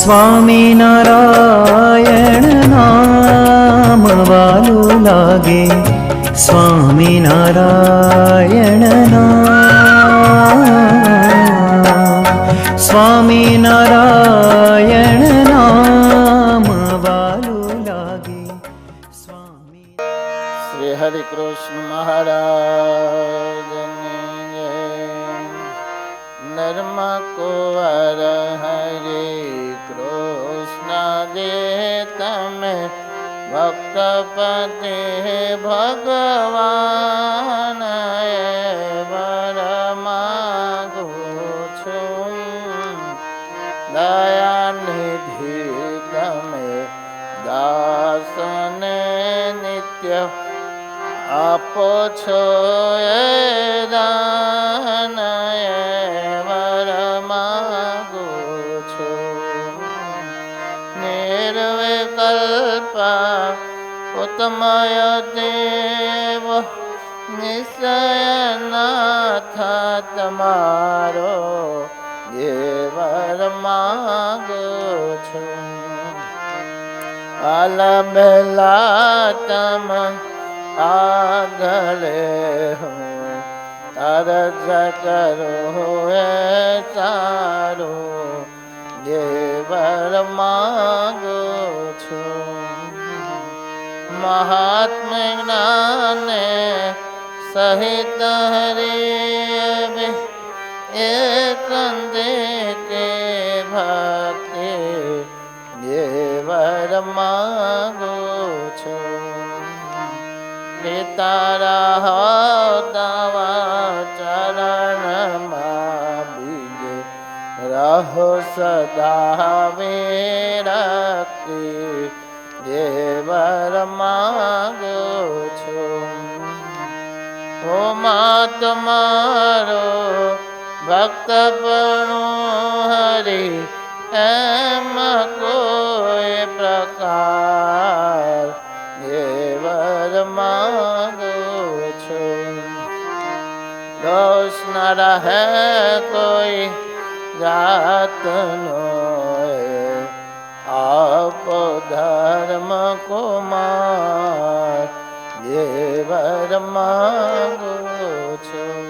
સ્વામિનારાયણ નામ વાલું લાગે, સ્વામિનારાયણ નામ, સ્વામિનારાયણ નામ વાલું લાગે, સ્વામી. શ્રી હરિ કૃષ્ણ મહારાજની જય. નર્મ કુંવર હરે કૃષ્ણ દે તમે ભક્તપતિ ભગવાન વર માગુ છું. દયાનિધિ તમે દાસને નિત્ય આપો છો એ દાન વર માગુ છું. નિર્વિકલ્પ ઉત્તમય દેવ નિશ્ચયનાથ તમારો દેવર માગુ છું. આલબેલા તમ આગલે હું અરજ કરું એ સારું દેવર માગુ છું. મહાત્મ્ય જ્ઞાને સહિત હરે એક કે ભક્તિ દેવર માગુ છું. તારા તવા ચરણમાં બીજે રહો સદા વિરક્તિ દેવર માગુ છું. ઓ મા તમારો ભક્તપણું હરી એમ કોઈ પ્રકાર દેવર માગુ છું. દોષ ન રહે કોઈ જાતનો આપો ધર્મ કુમાર દેવર માગુ છું.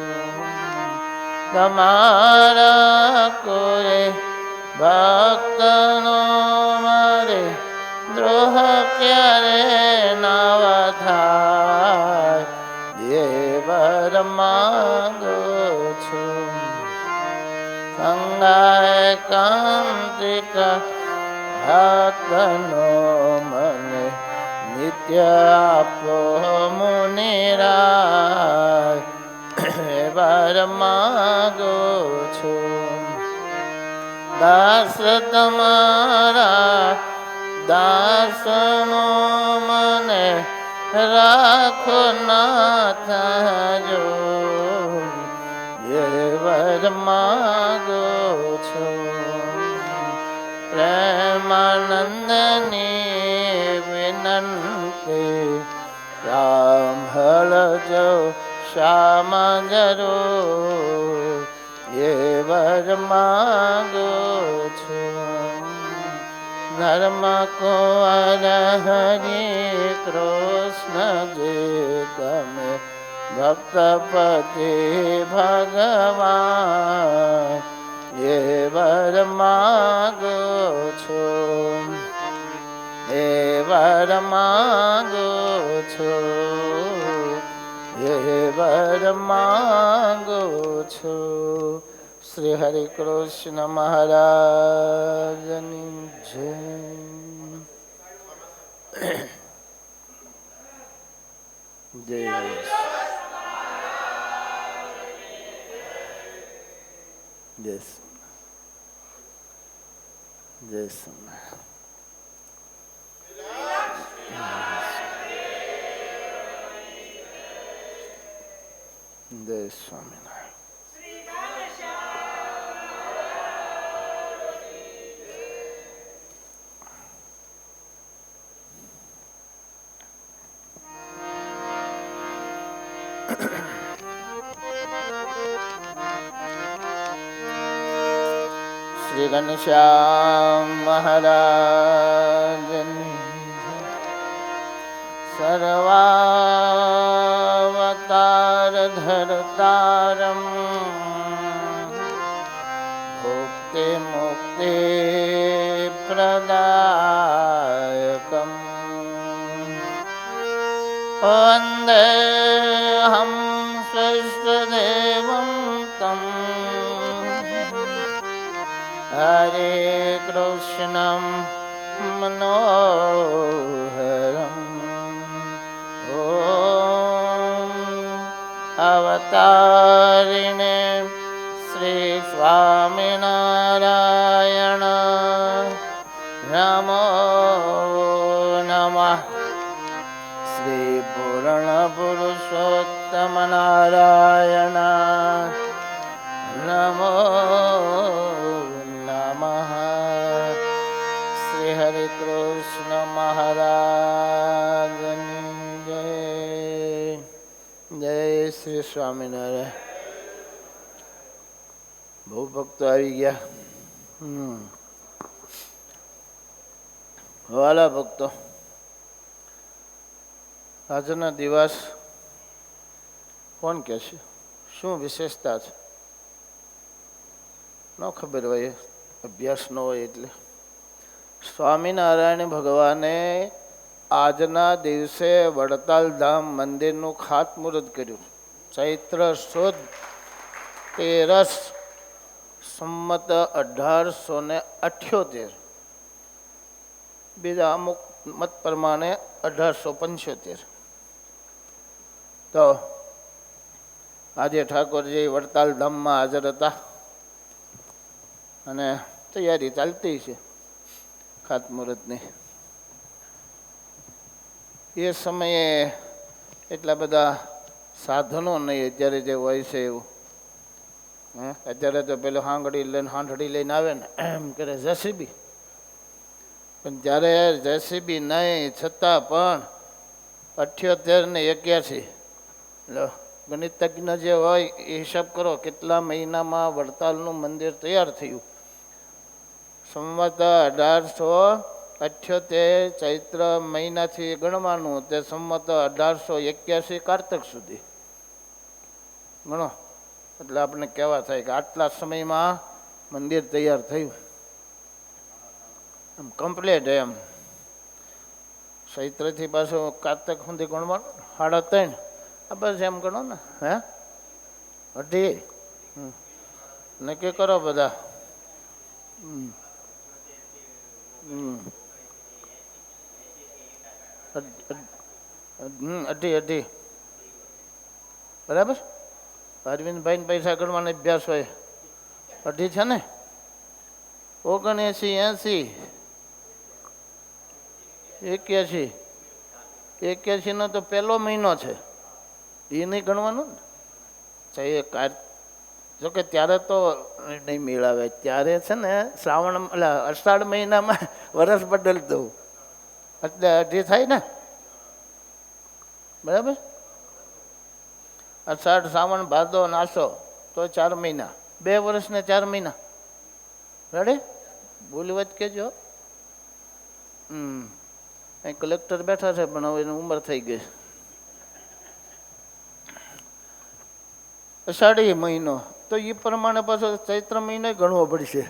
તમારા કોઈ ભક્તનો મારે દ્રોહ ક્યારે નવ થાય દેવર માગુ છું. સંગાય કાંતિક ભક્તનો મને નિત્ય આપો મુનિરાય દેવર માગુ છું. દાસ તમારા દાસનો મને રાખો નાથ જો દેવર માગુ છું. પ્રેમાનંદની વિનંતી સાંભળજો શ્યામ જરૂર દેવર માગુ છું. ધર્મ કુંવર હરિ કૃષ્ણ જે તમે ભક્તપતિ ભગવાન દેવર માગુ છું. દેવર માગુ છું. દેવર માગુ છું. શ્રી હરિ કૃષ્ણ મહારાજની જય. જય જય જય જય સ્વામિનારાયણ. શ્રી ઘનશ્યામ મહારાજ સર્વાવતાર ધરતારમ ભુક્તિ મુક્તિ પ્રદાયકમ વંદેહમ સ્વસ્તદેવં તમ હરે કૃષ્ણં મનોહરમ ઓમ અવતારિણે શ્રી સ્વામિનારાયણ નમો નમઃ શ્રી પૂર્ણ પુરુષોત્તમ નારાયણ નમો નમઃ શ્રી હરે કૃષ્ણ મહારાજની જય જય શ્રી સ્વામિનારાયણ. બહુ ભક્તો આવી ગયા. વાલા ભક્તો, આજનો દિવસ કોણ કહે છે? શું વિશેષતા છે? ન ખબર હોય, અભ્યાસ ન હોય એટલે. સ્વામિનારાયણ ભગવાને આજના દિવસે વડતાલ ધામ મંદિરનું ખાતમુહૂર્ત કર્યું. ચૈત્ર સુદ 13 સંમત 1878. બીજા અમુક મત પ્રમાણે 1875. તો આજે ઠાકોરજી વડતાલ ધામમાં હાજર હતા અને તૈયારી ચાલતી છે ખાતમુહૂર્તની. એ સમયે એટલા બધા સાધનો નહીં અત્યારે જે હોય છે એવું. અત્યારે તો પેલો હાંડડી લઈને આવે ને એમ કરે જેસીબી. પણ જ્યારે જેસીબી નહીં છતાં પણ 78 ને 81 ગણિતજ્ઞ જે હોય એ હિસાબ કરો કેટલા મહિનામાં વડતાલનું મંદિર તૈયાર થયું. સંવત 1878 ચૈત્ર મહિનાથી ગણવાનું તે સંવત 1881 કારતક સુધી ગણો. એટલે આપણે કહેવા થાય કે આટલા સમયમાં મંદિર તૈયાર થયું. એમ કમ્પ્લેટ એમ. ચૈત્રથી પાછું કારતક સુધી ગણવાનું 3.5. આ બસ એમ ગણો ને. હે 2.5 નક્કી કરો બધા. 2.5 બરાબર. અરવિંદભાઈ પૈસા ગણવાનો અભ્યાસ હોય. 2.5 છે ને. 79 80 81 નો તો પહેલો મહિનો છે. એ નહીં ગણવાનું ને. જોકે ત્યારે તો નહીં મેળાવે. ત્યારે છે ને શ્રાવણ એટલે અષાઢ મહિનામાં વરસ બદલ દઉં એટલે 2.5 થાય ને. બરાબર. અષાઢ શ્રાવણ ભાદો નાસો તો 4 મહિના. 2 વર્ષ ને 4 મહિના. રેડી? બોલી વાત કેજો. અહીં કલેક્ટર બેઠા છે પણ હવે એની ઉંમર થઈ ગઈ. અષાઢી મહિનો તો એ પ્રમાણે પાછો ચૈત્ર મહિનો ગણવો પડશે.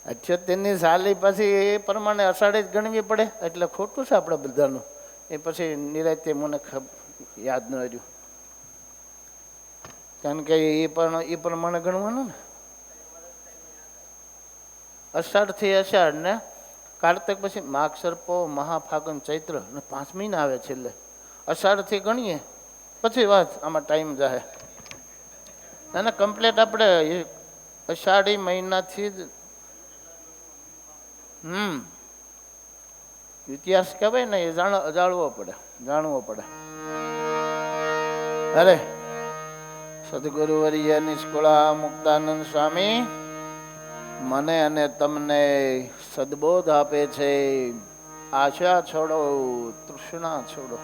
78ની સાલી પછી એ પ્રમાણે અષાઢી જ ગણવી પડે. એટલે ખોટું છે આપણે બધાનું. એ પછી નિરાતે મને યાદ ન રહ્યું. કારણ કે એ પ્રમાણે ગણવાનું ને. અષાઢથી અષાઢ ને કાર્તક પછી માગસર પો મહાફાગણ ચૈત્ર અને 5 મહિના આવે છેલ્લે. અષાઢથી ગણીએ પછી વાત આમાં ટાઈમ જાય. અને કમ્પ્લેટ આપણે અષાઢી મહિનાથી જ ઇતિહાસ કહેવાય ને એ જાણવો પડે. અરે સદગુરુ વર્ય નિષ્કુળા મુક્તાનંદ સ્વામી મને અને તમને સદબોધ આપે છે. આશા છોડો, તૃષ્ણા છોડો.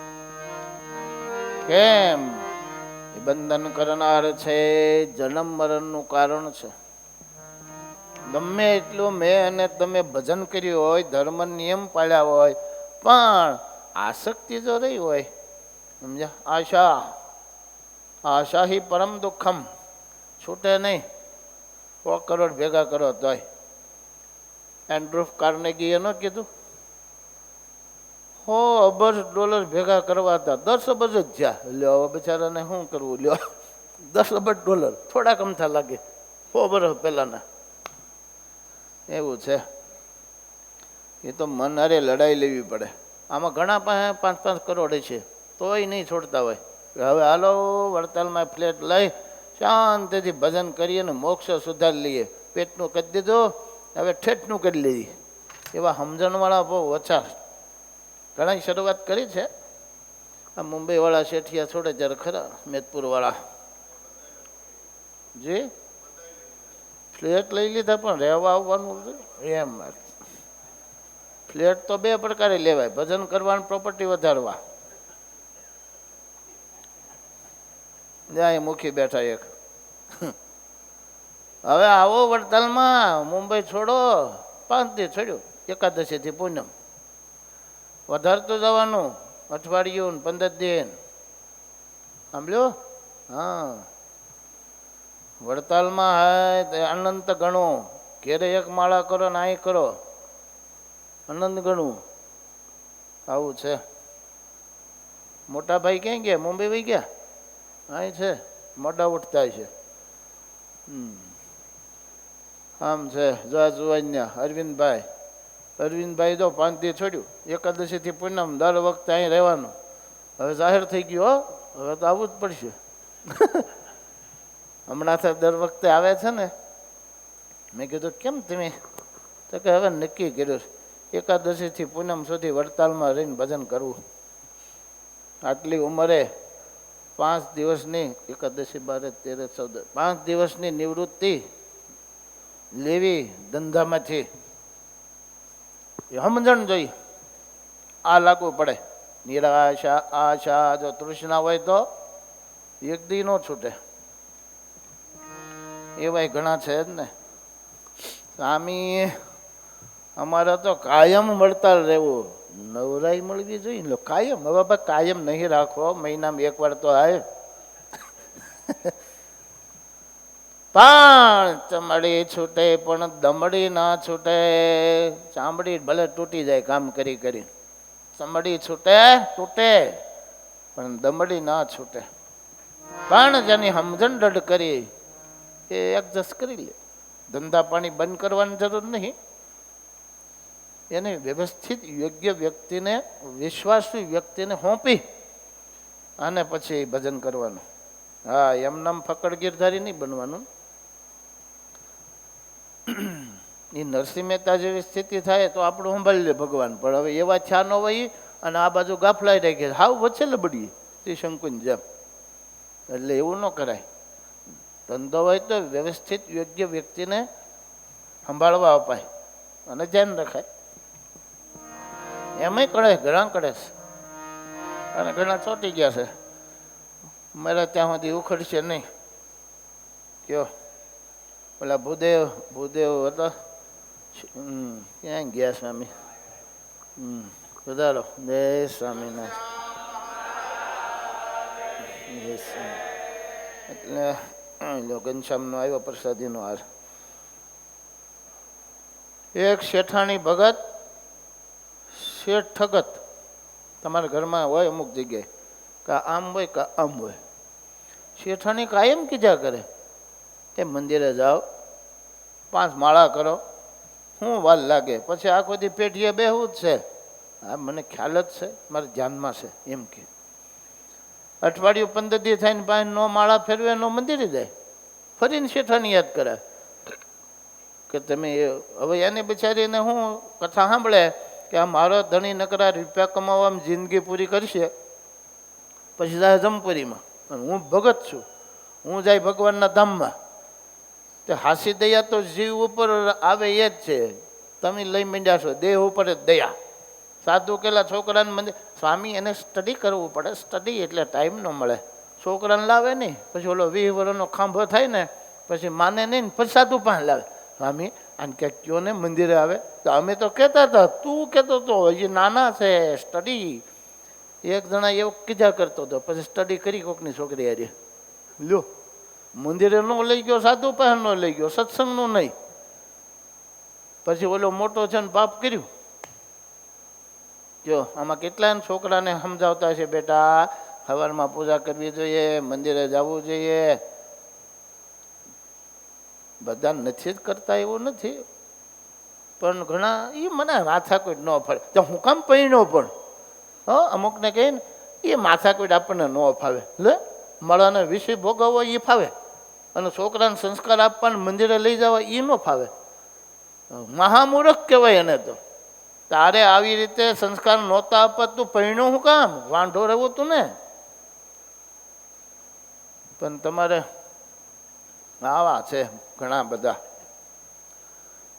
કેમ? એ બંધન કરનાર છે, જન્મ મરણનું કારણ છે. ગમે એટલું મેં અને તમે ભજન કર્યું હોય, ધર્મ નિયમ પાળ્યા હોય, પણ આસક્તિ જો રહી હોય, સમજ્યા? આશા હિ પરમ દુઃખમ, છૂટે નહીં. 100 કરોડ ભેગા કરો તોય. એન્ડ્રૂ કાર્નેગીએ ન કીધું? $100 અબજ ભેગા કરવા હતા, 10 અબજ જ જ્યાં. લ્યો હવે બિચારાને શું કરવું? લ્યો, $10 અબજ થોડાક અમથા લાગે 100 વર્ષ પહેલાના. એવું છે. એ તો મન હારે લડાઈ લેવી પડે. આમાં ઘણા પાસે 5-5 કરોડ છે, તોય નહીં છોડતા હોય. હવે હાલો વડતાલમાં ફ્લેટ લઈ શાંતિથી ભજન કરીએ ને મોક્ષ સુધારી લઈએ. પેટનું કરી દીધું, હવે ઠેઠનું કરી લઈએ. એવા સમજણવાળા બહુ ઓછા. ઘણા શરૂઆત કરી છે. આ મુંબઈવાળા શેઠિયા છોડે ત્યારે ખરા, મેદપુરવાળા જે ફ્લેટ લઈ લીધા, પણ રહેવા આવવાનું એમ. ફ્લેટ તો 2 પ્રકારે લેવાય: ભજન કરવાનું, પ્રોપર્ટી વધારવા. જ્યાં મુખી બેઠા એક. હવે આવો વડતાલમાં, મુંબઈ છોડો, 5 દી છોડ્યું, એકાદશીથી પૂનમ વધારતું જવાનું, અઠવાડિયું 15 દિન. સાંભળ્યો? હા, વડતાલમાં હાય અનંત ગણું. ઘેરે 1 માળા કરો ને અહીં કરો, અનંત ગણું. આવું છે. મોટા ભાઈ ક્યાં ગયા? મુંબઈ વહી ગયા? અહીં છે, મોડા ઉઠતા છે. આમ છે. જુવાન્યા અરવિંદભાઈ તો 5 દી છોડ્યું, એકાદશીથી પૂનમ, દર વખતે અહીં રહેવાનું. હવે જાહેર થઈ ગયું, હવે તો આવવું જ પડશે. હમણાં દર વખતે આવે છે ને. મેં કીધું કેમ તમે? તો કે હવે નક્કી કર્યું, એકાદશીથી પૂનમ સુધી વડતાલમાં રહીને ભજન કરવું. આટલી ઉંમરે 5 દિવસની, એકાદશી 12, 13, 14, 5 દિવસની નિવૃત્તિ લેવી ધંધામાંથી. એ સમજણ જોઈ. આ લાગુ પડે. નિરાશા, આશા, જો તૃષ્ણા હોય તો 1 દી ન છૂટે. એવાય ઘણા છે જ ને. સ્વામી અમારે તો કાયમ મળતા રહેવું, નવરાઈ મળવી જોઈએ. કાયમ, હવે ભાઈ કાયમ નહીં રાખો, મહિનામાં 1 વાર તો આવે. પણ ચમડી છૂટે પણ દમડી ના છૂટે. ચામડી ભલે તૂટી જાય કામ કરી કરી, ચમડી છૂટે તૂટે પણ દમડી ના છૂટે. પણ જેની સમજણ દઢ કરી એ એડજસ્ટ કરી લે. ધંધા પાણી બંધ કરવાની જરૂર નહીં. એને વ્યવસ્થિત યોગ્ય વ્યક્તિને, વિશ્વાસુ વ્યક્તિને સોંપી અને પછી ભજન કરવાનું. હા, એમનામ ફકડ ગીરધારી નહીં બનવાનું. એ નરસિંહ મહેતા જેવી સ્થિતિ થાય તો આપણું સંભાળી લે ભગવાન. પણ હવે એવા છા ન હોય અને આ બાજુ ગાફલાઈ રાખે, હાવ વચ્ચે લબડીએ ત્રિશંકુની જેમ. એટલે એવું ન કરાય. ધંધો હોય તો વ્યવસ્થિત યોગ્ય વ્યક્તિને સંભાળવા અપાય અને ધ્યાન રખાય. એમાંય કળે, ઘણા કળે છે અને ઘણા ચોંટી ગયા છે. મારા ત્યાં સુધી ઉખડશે નહીં. કયો પેલા ભૂદેવ હતા, ક્યાં ગયા સ્વામી? વધારો. જય સ્વામિનારાયણ. એટલે ઘનશ્યામનો આવ્યો પ્રસાદીનો હાર. એક શેઠાણી ભગત, શેઠ ઠગત તમારા ઘરમાં હોય અમુક જગ્યાએ, કા આમ હોય કા આમ હોય. શેઠાણી કાયમ કીધા કરે એ મંદિરે જાઓ, 5 માળા કરો, શું વાર લાગે? પછી આખો દી પેઢીએ બેહવું જ છે. હા, મને ખ્યાલ જ છે, મારા ધ્યાનમાં છે એમ કે. અઠવાડિયું 15 દી થઈને 5 નો માળા ફેરવે, નો મંદિરે જાય, ફરીને શેઠાણી યાદ કરે કે તમે. હવે એને બિચારીને હું કથા સાંભળે કે આ મારો ધણી નકરા રૂપિયા કમાવામાં જિંદગી પૂરી કરશે, પછી જાય જમપુરીમાં, અને હું ભગત છું, હું જાય ભગવાનના ધામમાં. તો હાસી દયા તો જીવ ઉપર આવે એ જ છે. તમે લઈ માંડ્યા છો, દેહ ઉપર જ દયા. સાધુ કેલા છોકરાને મંદિર, સ્વામી એને સ્ટડી કરવું પડે. સ્ટડી એટલે ટાઈમ ન મળે. છોકરાને લાવે નહીં, પછી ઓલો 20 વર્ષનો ખાંભો થાય ને પછી માને નહીં, પછી સાધુ પાસે લાવે. સ્વામી અને ક્યાંક કયો ને મંદિરે આવે તો અમે તો કહેતા હતા, તું કહેતો હતો હજી નાના છે સ્ટડી. એક જણા એવું કીધા કરતો હતો, પછી સ્ટડી કરી કોકની છોકરી હારે. લ્યો, મંદિરે ન લઈ ગયો, સાધુ પાસે ન લઈ ગયો, સત્સંગનું નહીં. પછી ઓલો મોટો છે ને પાપ કર્યું. જો આમાં કેટલાય છોકરાને સમજાવતા છે, બેટા સવારમાં પૂજા કરવી જોઈએ, મંદિરે જવું જોઈએ. બધા નથી જ કરતા એવું નથી, પણ ઘણા એ મને માથાકૂટ ન ફાવે. તો હું કામ પૈણો પણ અમુકને કહે ને એ માથાકૂટ આપણને ન ફાવે. લે મળાને વિષય ભોગવવો એ ફાવે, અને છોકરાને સંસ્કાર આપવાને મંદિરે લઈ જવા એ ન ફાવે. મહામૂર્ખ કહેવાય એને તો. તારે આવી રીતે સંસ્કાર નહોતા આપવા, તું પૈણો હું કામ? વાંઢો રહેવું તું ને. પણ તમારે આવા છે ઘણા બધા.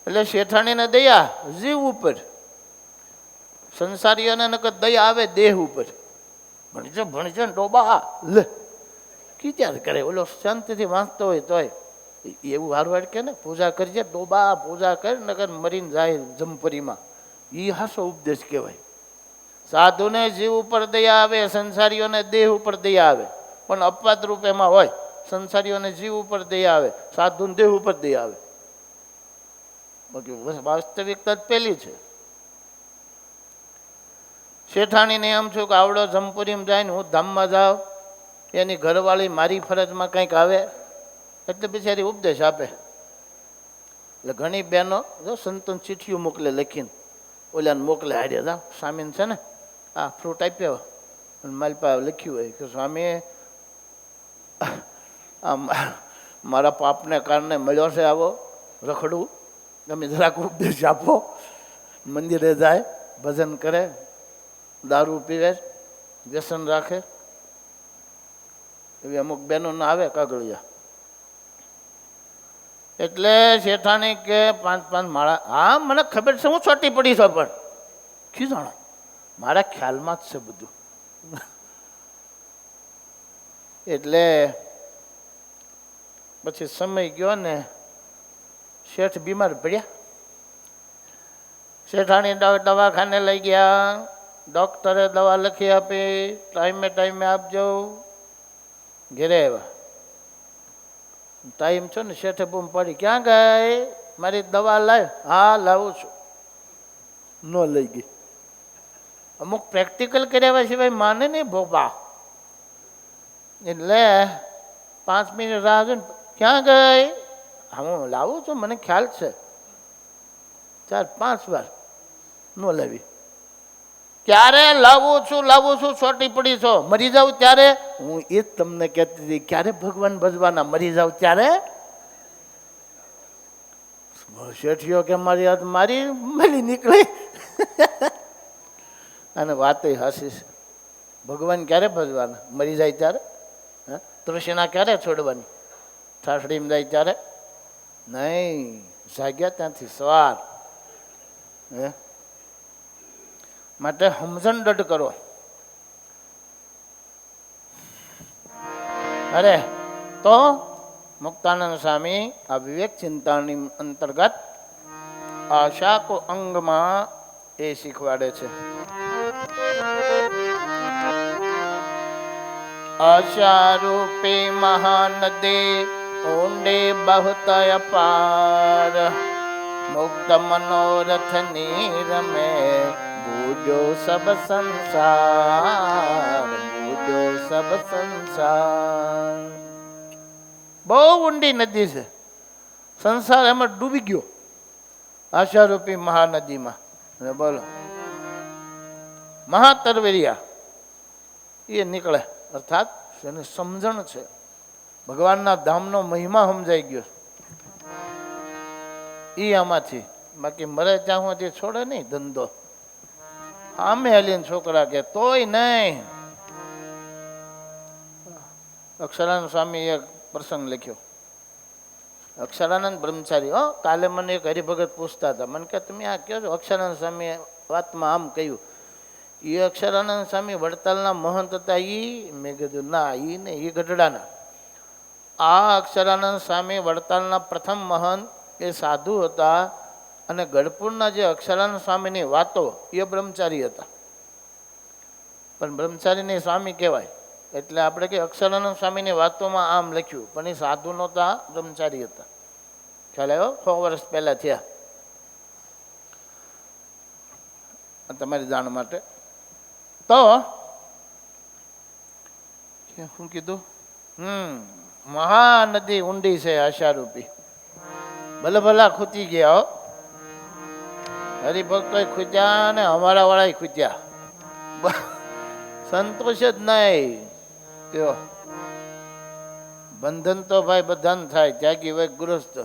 એટલે શેઠાણીને દયા જીવ ઉપર, સંસારીઓને નકર દયા આવે દેહ ઉપર. ભણજે ને ડોબા લે કીચાર કરે. ઓલો શાંતિથી વાંચતો હોય તોય એવું હારવાડ કે ને પૂજા કરજે ડોબા, પૂજા કર નકર મરીને જાય જમપરીમાં. એ હાસો ઉપદેશ કહેવાય. સાધુને જીવ ઉપર દયા આવે, સંસારીઓને દેહ ઉપર દયા આવે. પણ અપવાદ રૂપ એમાં હોય, સંસારીઓને જીવ ઉપર દયા આવે, સાધુને દેહ ઉપર દયા આવે. બાકી વાસ્તવિકતા જ પેલી છે. શેઠાણીને એમ છું કે આવડો જમપુરીમાં જાય ને હું ધામમાં જાઉં, એની ઘરવાળી મારી ફરજમાં કંઈક આવે એટલે બિચારી ઉપદેશ આપે. એટલે ઘણી બહેનો જો સંતોન ચીઠીઓ મોકલે લખીને, ઓલાને મોકલે હારે જાઓ સ્વામીને છે ને આ ફ્રૂટ આપ્યો, મારી પાસે લખ્યું હોય કે સ્વામી મારા પાપને કારણે મળ્યો છે આવો રખડવું, તમે જરાક ઉપદેશ આપો. મંદિરે જાય, ભજન કરે, દારૂ પીવે, વ્યસન રાખે, એવી અમુક બહેનો ના આવે કાગળિયા. એટલે શેઠાણી કે 5-5 માળા. હા મને ખબર છે, હું ચોટી પડી છું, પણ ખીજાણો મારા ખ્યાલમાં જ છે બધું. એટલે પછી સમય ગયો ને શેઠ બીમાર પડ્યા. શેઠાણી દવાખાને લઈ ગયા, ડૉક્ટરે દવા લખી આપી, ટાઈમે ટાઈમે આપજો. ઘેરે આવ્યા, ટાઈમ છો ને શેઠે બૂમ પડી, ક્યાં ગઈ મારી દવા લાવ? હા લાવું છું. ન લઈ ગઈ. અમુક પ્રેક્ટિકલ કર્યા સિવાય માને નહીં ભોપા. એટલે 5 મિનિટ રાહ જોઈને ક્યાં ગઈ? હા હું લાવું છું, મને ખ્યાલ છે. 4-5 વાર ન લાવી. ક્યારે લાવું છું છોટી પડી છો, મરી જાવ ત્યારે? હું એ જ તમને કહેતી હતી, ક્યારે ભગવાન ભજવાના, મરી જાવ ત્યારે? શેઠિયો કે મારી હાથ મારી મળી નીકળી. અને વાત હાસી. ભગવાન ક્યારે ભજવાના? મરી જાય ત્યારે? હા, તૃષ્ણા ક્યારે છોડવાની? ઠાઠડીમાં જાય ત્યારે? નહીં, જાગ્યા ત્યાંથી સવાર. હે માટે સમજણ દઢ કરો. અરે તો મુક્તાનંદ સ્વામી આ વિવેક ચિંતાની અંતર્ગત આશા કો અંગમાં એ શીખવાડે છે. આશા રૂપે મહાનદી ઊંડે બહુત અપાર, મુક્ત મનોરથ નીર में बूझो सब संसार, बूझो सब संसार. બહુ ઊંડી નદી છે, સંસાર એમાં ડૂબી ગયો આશારૂપી મહાનદીમાં. બોલો મહાતરવેરિયા એ નીકળે, અર્થાત એની સમજણ છે, ભગવાનના ધામનો મહિમા સમજાઈ ગયો એ આમાંથી. બાકી મરે ત્યાં સુધી છોડે નહીં ધંધો. આમે હલીને છોકરા કે તોય નહીં. અક્ષરાનંદ સ્વામી એક પ્રસંગ લખ્યો. અક્ષરાનંદ બ્રહ્મચારી, કાલે મને એક હરિભગત પૂછતા હતા, મને કે તમે આ કહો છો અક્ષરાનંદ સ્વામી વાતમાં આમ કહ્યું. એ અક્ષરાનંદ સ્વામી વડતાલના મહંત હતા. મેં કીધું ના, એ નહીં, એ ગઢડાના. આ અક્ષરાનંદ સ્વામી વડતાલના પ્રથમ મહંત એ સાધુ હતા અને ગઢપુરના જે અક્ષરાનંદ સ્વામીની વાતો એ બ્રહ્મચારી હતા. પણ બ્રહ્મચારીને સ્વામી કહેવાય એટલે આપણે કે અક્ષરાનંદ સ્વામીની વાતોમાં આમ લખ્યું, પણ એ સાધુ નહોતા, બ્રહ્મચારી હતા. ખ્યાલ આવ્યો? 100 વર્ષ પહેલાં થયા. તમારી જાણ માટે. તો શું કીધું? મહાનદી ઊંડી છે આશારૂપી. ભલે ભલા ખૂતી ગયા હો, હરિભક્તો ખૂત્યા ને અમારા વાળા ખૂત્યા. સંતોષ જ નહીં. કયો બંધન તો ભાઈ બધાને થાય, ત્યાગી હોય ગૃહસ્થ,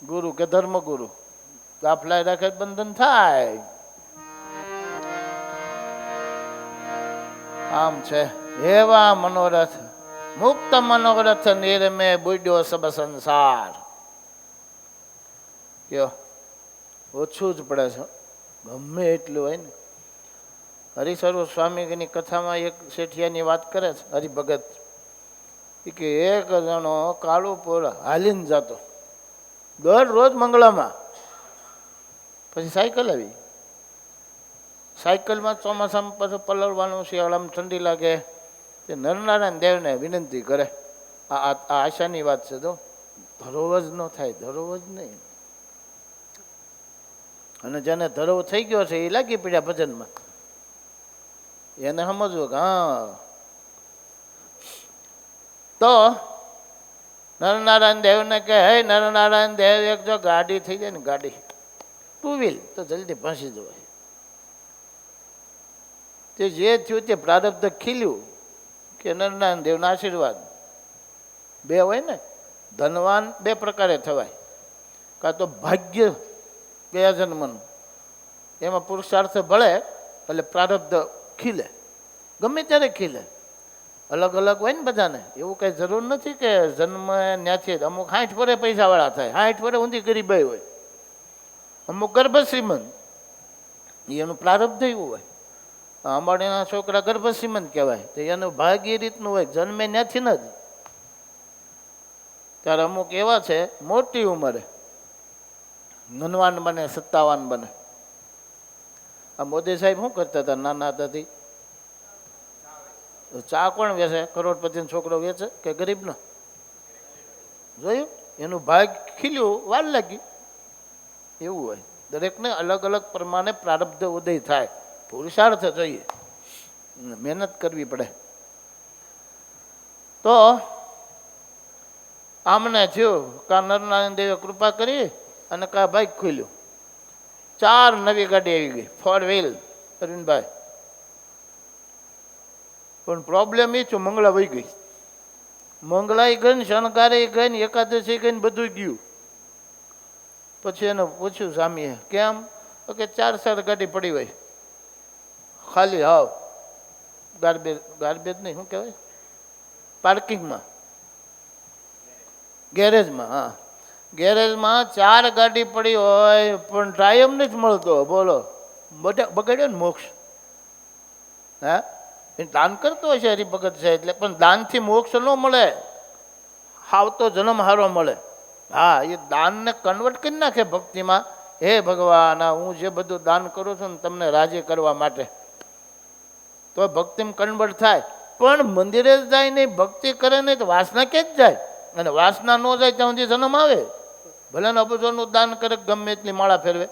ગુરુ કે ધર્મગુરુ, દાખલા રાખે બંધન થાય. આમ છે એવા મનોરથ મુક્ત મનોરથ નિરમે બુડ્યો સબ સંસાર. કયો ઓછું જ પડે છે, ગમે એટલું હોય ને. હરિસ્વરૂપ સ્વામીની કથામાં એક શેઠિયાની વાત કરે છે, હરિભગત, કે એક જણો કાળુપુર હાલીને જતો દરરોજ મંગળામાં, પછી સાયકલ આવી. સાયકલમાં ચોમાસામાં પાછું પલળવાનું, શિયાળામાં ઠંડી લાગે. તે નરનારાયણ દેવને વિનંતી કરે. આ આશાની વાત છે. તો ધરોવ જ ન થાય, ધરોવ જ નહીં. અને જેને ધરોવ થઈ ગયો છે એ લાગી પડ્યા ભજનમાં. એને સમજવું કે હા. તો નરનારાયણ દેવને કહે, હે નરનારાયણ દેવ, એક જો ગાડી થઈ જાય ને, ગાડી 2 વ્હીલ, તો જલ્દી પહોંચી જવાય. તે જે થયું તે પ્રારબ્ધ ખીલ્યું કે નરનારાયણ દેવના આશીર્વાદ. 2 હોય ને, ધનવાન 2 પ્રકારે થવાય. કાં તો ભાગ્ય ગયા જન્મનું, એમાં પુરુષાર્થ ભળે એટલે પ્રારબ્ધ ખીલે, ગમે ત્યારે ખીલે. અલગ અલગ હોય ને બધાને, એવું કંઈ જરૂર નથી કે જન્મ ત્યાંથી જ. અમુક 60 વર્ષે પૈસાવાળા થાય, 60 વર્ષે ઊંધી ગરીબાઈ હોય. અમુક ગર્ભશ્રીમંત, એનું પ્રારબ્ધ એવું હોય. અંબાણીના છોકરા ગર્ભશ્રીમંત કહેવાય, તો એનું ભાગ્ય એ રીતનું હોય, જન્મે ત્યાંથી જ. ત્યારે અમુક એવા છે મોટી ઉંમરે ધનવાન બને, સત્તાવાન બને. આ મોદી સાહેબ શું કરતા હતા નાના હતાથી? ચા કોણ વેચે? કરોડપતિનો છોકરો વેચે કે ગરીબનો? જોયું? એનું ભાગ ખીલ્યું, વાર લાગી. એવું હોય. દરેકને અલગ અલગ પ્રમાણે પ્રારબ્ધ ઉદય થાય. પુરુષાર્થ જોઈએ, મહેનત કરવી પડે. તો આમને થયું કા નરનારાયણ દેવે કૃપા કરી અને કા બાઇક ખોલ્યું. 4 નવી ગાડી આવી ગઈ, 4 વ્હીલ, અરવિંદભાઈ. પણ પ્રોબ્લેમ એ છે, મંગળા વહી ગઈ. મંગળાઈ ગઈ ને, શણગારે ગઈ ને, એકાદશી ગઈ ને, બધું ગયું. પછી એને પૂછ્યું સ્વામીએ, કેમ? તો કે 4 ગાડી પડી હોય ખાલી. હાવ ગાર્બેજ, ગાર્બેજ નહીં, શું કહેવાય, પાર્કિંગમાં, ગેરેજમાં. હા, ગેરેજમાં 4 ગાડી પડી હોય, પણ ટાઈમ નથી મળતો. બોલો, બગાડ્યો ને મોક્ષ. હે, એ દાન કરતો હોય છે, હરિભગત છે એટલે, પણ દાનથી મોક્ષ ન મળે, આવતો જન્મ હારો મળે. હા, એ દાનને કન્વર્ટ કરી નાખે ભક્તિમાં. હે ભગવાન, હું જે બધું દાન કરું છું ને તમને રાજી કરવા માટે, તો ભક્તિમાં કન્વર્ટ થાય. પણ મંદિરે જ જાય નહીં, ભક્તિ કરે નહીં, તો વાસના ક્યાં જ જાય? અને વાસના ન જાય ત્યાં સુધી જન્મ આવે. ભલે ને અબજોનું દાન કરે, ગમે એટલી માળા ફેરવે,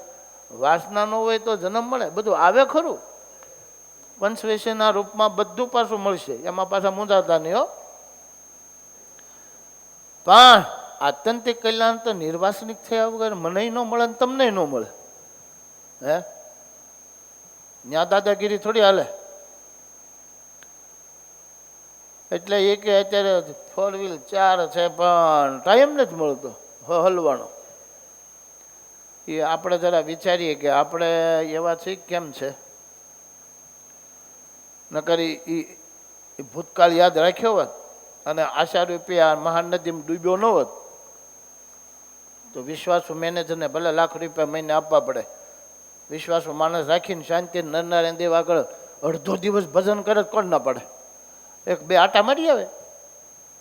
વાસના ન હોય તો જન્મ મળે. બધું આવે ખરું, પંચવેશીના રૂપમાં બધું પાછું મળશે, એમાં પાછા મૂંઝાતા નહીં હો. પણ આત્યંતિક કલ્યાણ તો નિર્વાસનિક થયા વગર મને ન મળે ને તમને ન મળે. હે, ત્યાં દાદાગીરી થોડી હાલે. એટલે એ કે અત્યારે 4 વ્હીલ 4 છે, પણ ટાઈમ નથી મળતો હલવાનો. એ આપણે જરા વિચારીએ કે આપણે એવા છીએ કેમ છે. નકર એ ભૂતકાળ યાદ રાખ્યો હોત અને આશારૂપી આ મહાનદીમાં ડૂબ્યો ન હોત, તો વિશ્વાસુ મેનેજરને ભલે લાખ રૂપિયા મહિને આપવા પડે, વિશ્વાસુ માણસ રાખીને શાંતિ નરનારાયણ દેવ આગળ અડધો દિવસ ભજન કરે કોણ ના પડે? 1-2 આટા મારી આવે.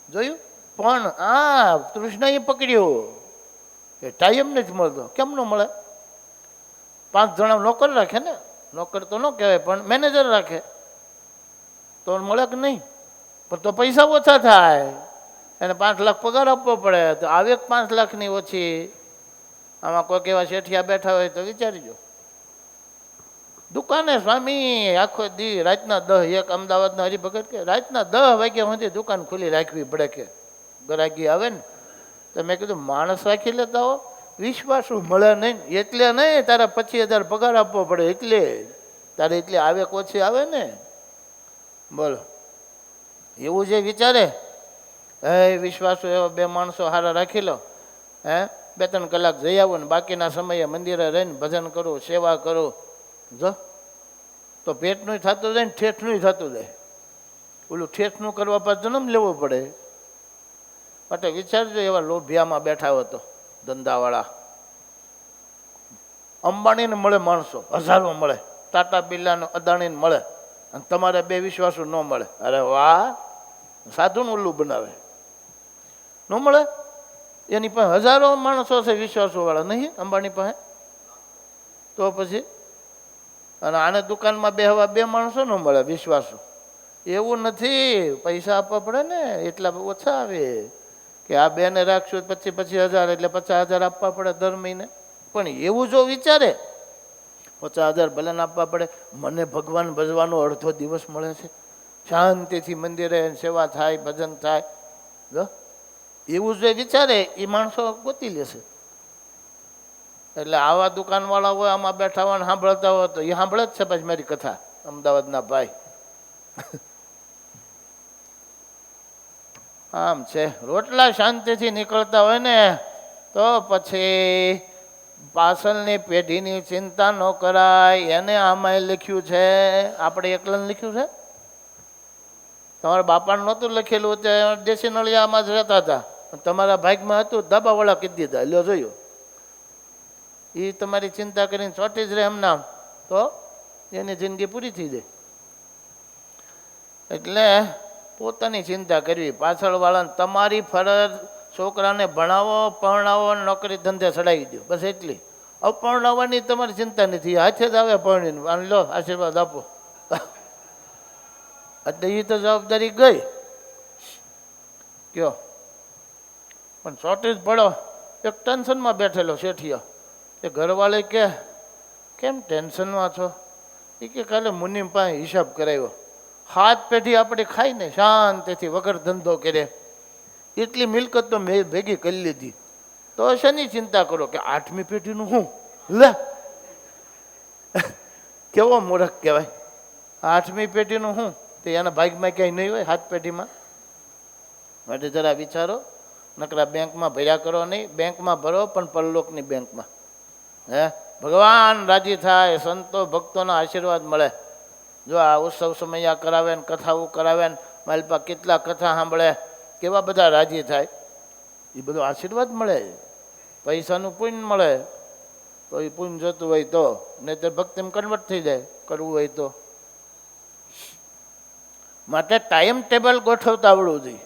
જોયું? પણ આ કૃષ્ણએ પકડ્યો. એ ટાઈમ નથી મળતો. કેમ ન મળે? 5 જણા નોકર રાખે ને, નોકર તો ન કહેવાય પણ મેનેજર રાખે તો મળે કે નહીં? પણ તો પૈસા ઓછા થાય, એને 5 લાખ પગાર આપવો પડે, તો આવે 5 લાખની ઓછી. આમાં કોઈક એવા શેઠિયા બેઠા હોય તો વિચારીજો. દુકાને સ્વામી આખો દી રાતના 10, એક અમદાવાદના હરિભગત કે રાતના 10 વાગ્યા સુધી દુકાન ખુલ્લી રાખવી પડે કે ગ્રાહકી આવે ને. તો મેં કીધું માણસ રાખી લેતા હો, વિશ્વાસુ મળે નહીં એટલે નહીં, તારા 25,000 પગાર આપવો પડે એટલે તારે એટલે આવે ઓછી આવે ને. બોલો, એવું જે વિચારે હે વિશ્વાસુ એવા 2 માણસો હારા રાખી લો, હે 2-3 કલાક જઈ આવો ને બાકીના સમયે મંદિરે રહીને ભજન કરું, સેવા કરું, જો તો પેટનું થતું જાય ને ઠેઠનું થતું જાય. ઓલું ઠેઠનું કરવા પાછું જન્મ લેવો પડે. માટે વિચારજો, એવા લોભિયામાં બેઠા હોય તો ધંધાવાળા. અંબાણીને મળે માણસો, હજારો મળે, ટાટા બિરલાને અદાણીને મળે, અને તમારે 2 વિશ્વાસો ન મળે. અરે વાહ, સાધુનું ઉલ્લું બનાવે. ન મળે? એની પાસે હજારો માણસો છે વિશ્વાસો વાળા, નહીં અંબાણી પાસે? તો પછી અને આને દુકાનમાં બેહવા 2 માણસો ન મળે વિશ્વાસો. એવું નથી, પૈસા આપવા પડે ને, એટલા ઓછા આવે કે આ 2 ને રાખશું પછી 25,000 એટલે 50,000 આપવા પડે દર મહિને. પણ એવું જો વિચારે 50,000 ભલે ને આપવા પડે, મને ભગવાન ભજવાનો અડધો દિવસ મળે છે, શાંતિથી મંદિરે સેવા થાય, ભજન થાય, જો એવું જો વિચારે એ માણસો ગોતી લેશે. એટલે આવા દુકાનવાળા હોય આમાં બેઠા હોય સાંભળતા હોય તો એ સાંભળે જ છે પછી મારી કથા. અમદાવાદના ભાઈ આમ છે, રોટલા શાંતિથી નીકળતા હોય ને તો પછી પાછળની પેઢીની ચિંતા ન કરાય. એને આમાંય લખ્યું છે, આપણે એકલાને લખ્યું છે. તમારા બાપાને નહોતું લખેલું, તે દેશી નળિયામાં જ રહેતા હતા, તમારા ભાગમાં હતું, ધાબાવાળા કીધી દીધા, લ્યો જોયું. એ તમારી ચિંતા કરીને ચોટી જ રહે એમ નામ, તો એની જિંદગી પૂરી થઈ જાય. એટલે પોતાની ચિંતા કરવી, પાછળવાળાને. તમારી ફરજ છોકરાને ભણાવો, પરણાવો, નોકરી ધંધે ચડાવી દો, બસ એટલી. અપરણાવવાની તમારી ચિંતા નથી, હાથે જ આવે પરણીને, આને લો આશીર્વાદ આપો. એટલે એ તો જવાબદારી ગઈ કયો. પણ ચોટી જ પડો. એક ટેન્શનમાં બેઠેલો શેઠિયો, એ ઘરવાળે કે કેમ ટેન્શનમાં છો? એ કે કાલે મુનિમ પાસે હિસાબ કરાવ્યો, 7 પેઢી આપણે ખાઈને શાંતિથી વગર ધંધો કરે, એટલી મિલકત તો મેં ભેગી કરી લીધી, તો શેની ચિંતા કરો? કે 8મી પેઢીનું શું લે, કેવો મૂર્ખ કહેવાય. 8મી પેઢીનું શું? તે એના ભાગમાં ક્યાંય નહીં હોય 7 પેઢીમાં. માટે જરા વિચારો, નકરા બેંકમાં ભર્યા કરો નહીં. બેંકમાં ભરો પણ પરલોકની બેંકમાં. હે ભગવાન રાજી થાય, સંતો ભક્તોના આશીર્વાદ મળે. જો આ ઉત્સવ સમયા કરાવે ને કથાઓ કરાવે ને, માલપા કેટલા કથા સાંભળે, કેવા બધા રાજી થાય. એ બધો આશીર્વાદ મળે, પૈસાનું પુણ્ય મળે. તો એ પુણ્ય જોતું હોય તો, નહીં તો ભક્તિમાં કન્વર્ટ થઈ જાય, કરવું હોય તો. માટે ટાઈમ ટેબલ ગોઠવતા આવડવું જોઈએ,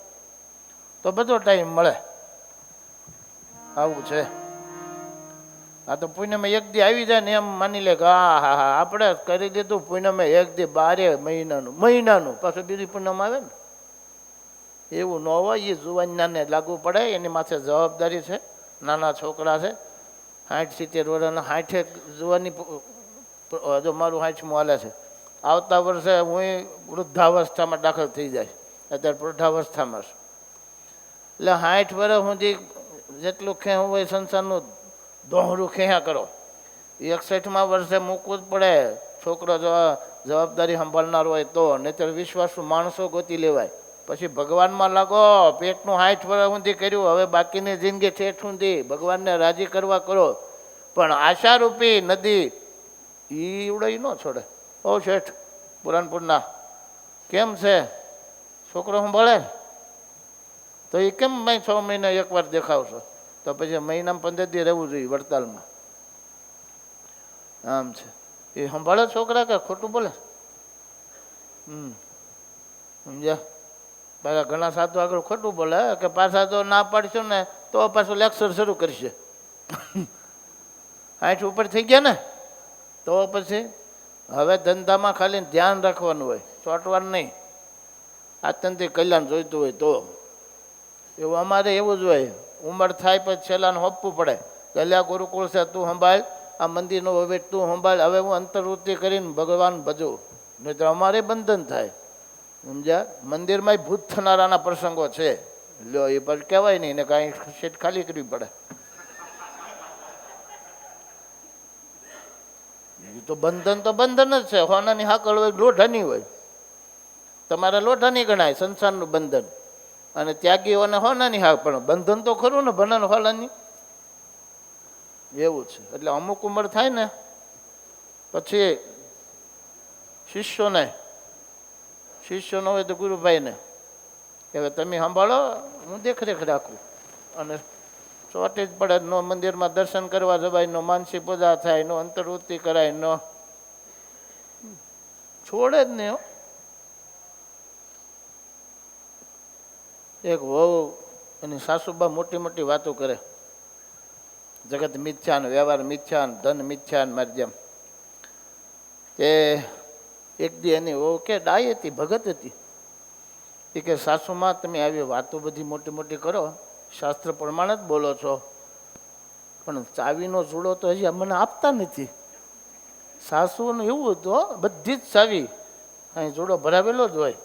તો બધો ટાઈમ મળે. આવું છે. આ તો પુણ્યમાં 1 દી આવી જાય ને એમ માની લે કે હા હા હા આપણે કરી દીધું પુણ્યમાં 1 દી 12 મહિનાનું પાછું બીજું પુણ્યમ આવે ને. એવું ન હોય, એ જુવાનને લાગુ પડે, એની માથે જવાબદારી છે. નાના છોકરા છે, 60-70 વર્ષના, 60 જુવાની, જો મારું 60મું હાલે છે. આવતા વર્ષે હું વૃદ્ધાવસ્થામાં દાખલ થઈ જાય, અત્યારે વૃદ્ધાવસ્થામાં છું. એટલે 60 વર્ષ સુધી જેટલું ખેવું હોય સંસારનું દોહરું ખેયા કરો. 61મા વર્ષે મૂકવું જ પડે. છોકરો જવાબદારી સંભાળનાર હોય તો, નહીંતર વિશ્વાસુ માણસો ગોતી લેવાય. પછી ભગવાનમાં લાગો. પેટનું 60 વર્ષ સુધી કર્યું, હવે બાકીની જિંદગી ઠેઠ સુધી ભગવાનને રાજી કરવા કરો. પણ આશારૂપી નદી એ ઉડાઈ ન છોડે. ઓ શેઠ પુરાણપુરના કેમ છે? છોકરો સંભાળે તો એ કેમ ભાઈ 6 મહિને એકવાર દેખાવશો? તો પછી મહિનામાં 15 દી રહેવું જોઈએ વડતાલમાં. આમ છે. એ સંભાળે છોકરા કે ખોટું બોલે? સમજ્યા? પાછા ઘણા સાધુ આગળ ખોટું બોલે કે પાછા તો ના પાડશું ને તો પાછું લેક્ચર શરૂ કરશે. 60 ઉપર થઈ ગયા ને તો પછી હવે ધંધામાં ખાલી ધ્યાન રાખવાનું હોય, ચોંટવાનું નહીં. આત્યંતિક કલ્યાણ જોઈતું હોય તો એવું અમારે એવું જ હોય. ઉંમર થાય પછી છેલ્લાને હોપવું પડે, ગલ્યા ગુરુકુળ છે તું સંભાળ, આ મંદિરનો વહીવટ તું સંભાળ. હવે હું અંતર્વૃત્તિ કરીને ભગવાન ભજવું, નહીં તો અમારે બંધન થાય. સમજ્યા? મંદિરમાં ભૂત થનારાના પ્રસંગો છે, લ્યો એ પર કહેવાય નહીં ને કાંઈ સીટ ખાલી કરવી પડે. તો બંધન જ છે. હોનાની હાકળ હોય, લોઢાની હોય. તમારે લોઢાની ગણાય સંસારનું બંધન, અને ત્યાગીઓને હોનાની હાક, પણ બંધન તો ખરું ને ભણન હોલાની. એવું છે. એટલે અમુક ઉંમર થાય ને પછી શિષ્યોનો હોય તો ગુરુભાઈને કે હવે તમે સંભાળો, હું દેખરેખ રાખું. અને ચોટી જ પડે, નો મંદિરમાં દર્શન કરવા જવાય, નો માનસી પૂજા થાય, નો અંતર્વૃત્તિ કરાય, નો છોડે જ નહીં. એક વહુ એની સાસુબા મોટી મોટી વાતો કરે, જગત મિથ્યાન, વ્યવહાર મિથ્યાન, ધન મિથ્યાન, મારી જેમ. તે એક દી એની વહુ કે ડાય હતી, ભગત હતી. એ કે સાસુમાં તમે આવી વાતો બધી મોટી મોટી કરો, શાસ્ત્ર પ્રમાણે જ બોલો છો, પણ ચાવીનો ચૂડો તો હજી મને આપતા નથી. સાસુનું એવું હતું, બધી જ ચાવી અહીં ચૂડો ભરાવેલો જ હોય.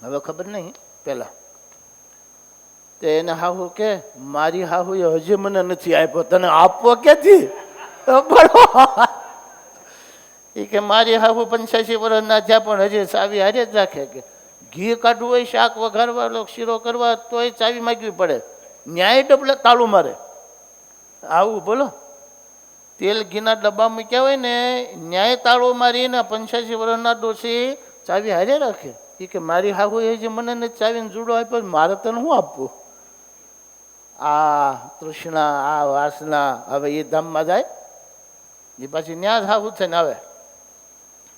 હવે ખબર નહીં પહેલાં તે એને હાહુ કે મારી હાહુએ હજી મને નથી આપ્યો, તને આપવો ક્યાંથી? એ કે મારી હાહુ 85 વર્ષના થયા પણ હજી ચાવી હારે જ રાખે. કે ઘી કાઢવું હોય, શાક વઘારવા, શીરો કરવા, તોય ચાવી માગવી પડે. ન્યાય ડબલે તાળું મારે. આવું બોલો, તેલ ઘીના ડબ્બા મૂક્યા હોય ને, ન્યાય તાળું મારીને 85 વર્ષના ડોસી ચાવી હારે રાખે. એ કે મારી હાહુ એ જે મને ને ચાવીને જુડો આપ્યો, મારે તને શું આપવું? આ તૃષ્ણા, આ વાસના હવે એ ધામમાં જાય, એ પાછી ન્યા જ હાહુ છે ને આવે.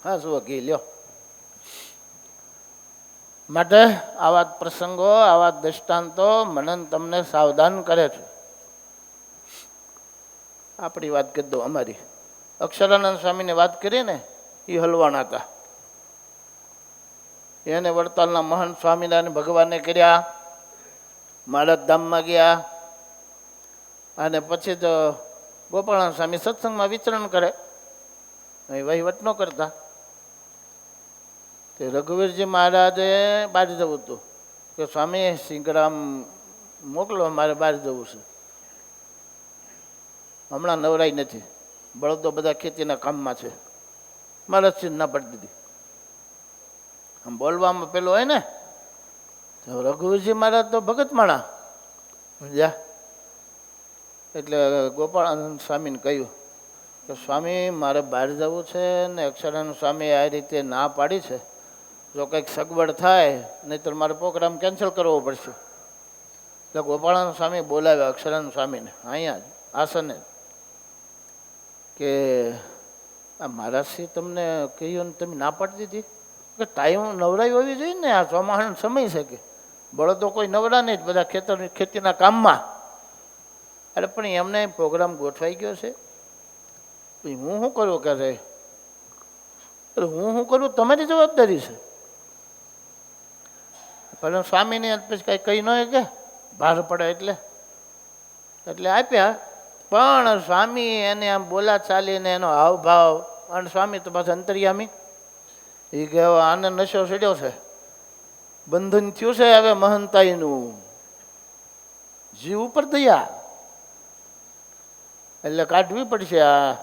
હા શું ઘી લ્યો. માટે આવા પ્રસંગો, આવા દ્રષ્ટાંતો મનન તમને સાવધાન કરે છે. આપણી વાત કરી દો. અમારી અક્ષરાનંદ સ્વામીની વાત કરી ને, એ હલવાણા હતા. એને વડતાલના મહંત સ્વામિનારાયણ ભગવાને કર્યા, મહારાજ ધામમાં ગયા, અને પછી તો ગોપાળાનંદ સ્વામી સત્સંગમાં વિચરણ કરે, વહીવટ ન કરતા. તે રઘુવીરજી મહારાજે બહાર જવું હતું કે સ્વામી સિંગરામ મોકલો, મારે બહાર જવું છે, હમણાં નવરાઈ નથી, બળદો બધા ખેતીના કામમાં છે. મહારાજ ના પડતી દીધી. આમ બોલવામાં પેલો હોય ને, રઘુવીરજી મહારાજ તો ભગત માણા જા. એટલે ગોપાળાનંદ સ્વામીને કહ્યું કે સ્વામી મારે બહાર જવું છે ને અક્ષરાનંદ સ્વામી આ રીતે ના પાડી છે, જો કંઈક સગવડ થાય નહીં તો મારો પ્રોગ્રામ કેન્સલ કરવો પડશે. એટલે ગોપાળાનંદ સ્વામી બોલાવ્યા અક્ષરાનંદ સ્વામીને અહીંયા જ આસને, કે આ મહારાજશ્રી તમને કહ્યું ને તમે ના પાડતી હતી, કે ટાઈમ નવરાઈ હોવી જોઈએ ને, આ ચોમાસાનો સમય છે, કે બળદો કોઈ નવરા નહીં, બધા ખેતીના કામમાં. અરે પણ એમને પ્રોગ્રામ ગોઠવાઈ ગયો છે, હું શું કરું? કે અરે હું શું કરું, તમારી જવાબદારી છે. પણ સ્વામીને પછી કાંઈ કહી ન કે ભાર પડે એટલે આપ્યા. પણ સ્વામી એને આમ બોલા ચાલીને એનો હાવભાવ, અને સ્વામી તો પાછા અંતર્યામી, એ કે આને નશો ચડ્યો છે, બંધન થયું છે હવે મહંતાઈનું, જીવ ઉપર દયા એટલે કાઢવી પડશે. આ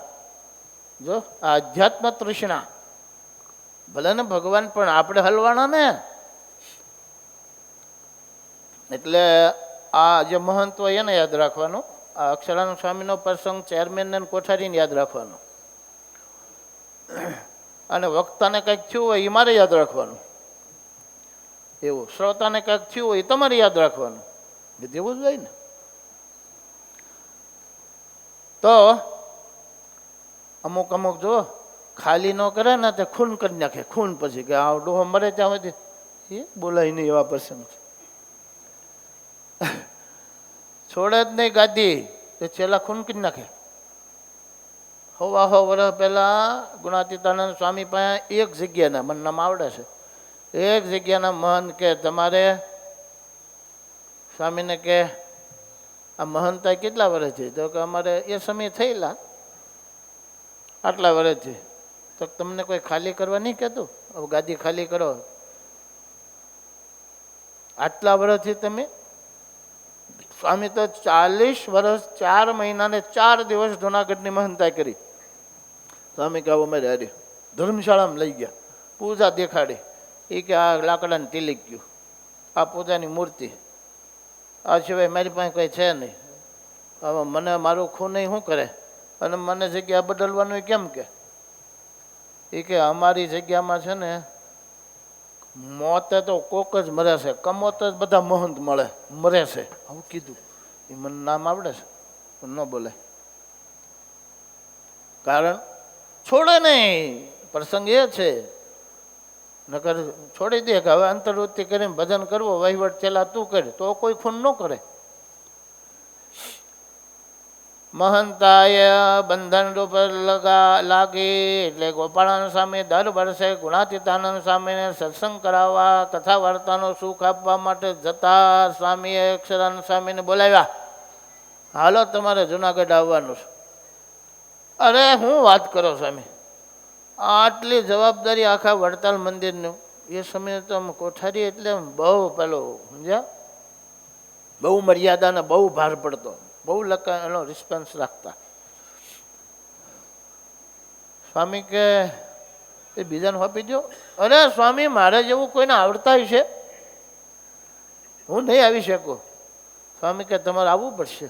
જો આ અધ્યાત્મ તૃષ્ણા, ભલે ને ભગવાન પણ આપણે હલવાના ને. એટલે આ જે મહંત હોય એને યાદ રાખવાનું. આ અક્ષરાનંદ સ્વામીનો પ્રસંગ ચેરમેનને કોઠારીને યાદ રાખવાનો, અને વક્તાને કંઈક થયું હોય એ મારે યાદ રાખવાનું, એવું શ્રોતાને કંઈક થયું હોય એ તમારે યાદ રાખવાનું. દેવું જ હોય ને. તો અમુક અમુક જો ખાલી ન કરે ને તે ખૂન કરી નાખે. ખૂન પછી કે આ ડોહો મરે ત્યાં સુધી એ બોલાય નહીં, એવા પ્રસંગ છે. છોડે જ નહીં ગાદી, તે છેલ્લા ખૂન કરી નાખે. હવા વર્ષ પહેલાં ગુણાતીતાનંદ સ્વામી પાસે એક જગ્યાના મને નામ આવડે છે, એક જગ્યાના મહંત કે તમારે સ્વામીને કે આ મહંતા કેટલા વર્ષથી? તો કે અમારે એ સમય થયેલા આટલા વર્ષથી. તો તમને કોઈ ખાલી કરવા નહીં કહેતું? હવે ગાદી ખાલી કરો. આટલા વર્ષથી તમે? સ્વામી તો 40 વર્ષ 4 મહિના ને 4 દિવસ જુનાગઢની મહંતાઈ કરી. સ્વામી કે આવો મારે હારી ધર્મશાળામાં લઈ ગયા, પૂજા દેખાડી. એ કે આ લાકડાની ટીલીક ગયું, આ પૂજાની મૂર્તિ, આ સિવાય મારી પાસે કંઈ છે નહીં. હવે મને મારું ખૂન શું કરે અને મને જગ્યા બદલવાનું કેમ કે? એ કે અમારી જગ્યામાં છે ને મોતે તો કોક જ મરે છે, કમોત જ બધા મહંત મરે છે. આવું કીધું. એ મને નામ આવડે છે પણ ન બોલાય, કારણ છોડે નહીં. પ્રસંગ એ છે, નકર છોડી દે કે હવે અંતર્વૃત્તિ કરીને ભજન કરવો, વહીવટ છેલ્લા તું કરે તો કોઈ ખૂન ન કરે. મહંતાય બંધન રૂપ લાગી એટલે ગોપાળાનંદ સ્વામી દર વર્ષે ગુણાતીતાનંદ સ્વામીને સત્સંગ કરાવવા, કથા વાર્તાનો સુખ આપવા માટે જતા સ્વામીએ અક્ષરાનંદ સ્વામીને બોલાવ્યા. હાલો તમારે જુનાગઢ આવવાનું છે. અરે હું વાત કરો સ્વામી, આટલી જવાબદારી આખા વડતાલ મંદિરનું. એ સમયે તો કોઠારી એટલે બહુ પેલો સમજ્યા, બહુ મર્યાદાને બહુ ભાર પડતો, બહુ એનો રિસ્પોન્સ રાખતા. સ્વામી કે એ બીજાને આપી દો. અરે સ્વામી મારે જેવું કોઈને આવડતા છે, હું નહીં આવી શકું. સ્વામી કે તમારે આવવું પડશે,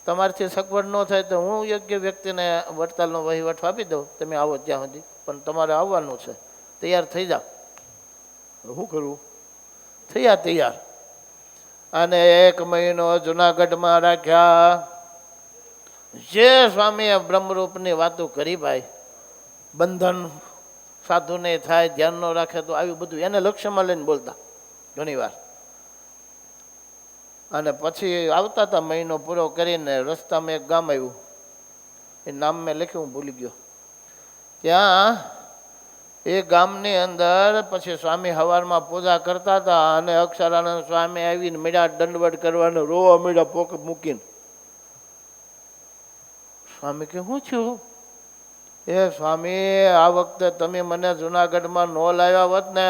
તમારાથી સગવડ ન થાય તો હું યોગ્ય વ્યક્તિને વડતાલનો વહીવટ આપી દઉં, તમે આવો ત્યાં સુધી, પણ તમારે આવવાનું છે, તૈયાર થઈ જાઓ. શું કરવું? થયા તૈયાર. અને 1 મહિનો જુનાગઢમાં રાખ્યા. જે સ્વામીએ બ્રહ્મરૂપની વાતો કરી ભાઈ, બંધન સાધુ નહીં થાય, ધ્યાન ન રાખે તો આવ્યું બધું એને લક્ષ્યમાં લઈને બોલતા ઘણી વાર. અને પછી આવતા હતા મહિનો પૂરો કરીને રસ્તામાં એક ગામ આવ્યું, એ નામ મેં લખ્યું, હું ભૂલી ગયો. ત્યાં એ ગામની અંદર પછી સ્વામી હવારમાં પૂજા કરતા હતા અને અક્ષરાનંદ સ્વામી આવીને મીડા દંડવટ કરવાનો, રોવા મીડા પોક મૂકીને. સ્વામી કે શું થયું? એ સ્વામી આ વખતે તમે મને જુનાગઢમાં ન લાવ્યા હોત ને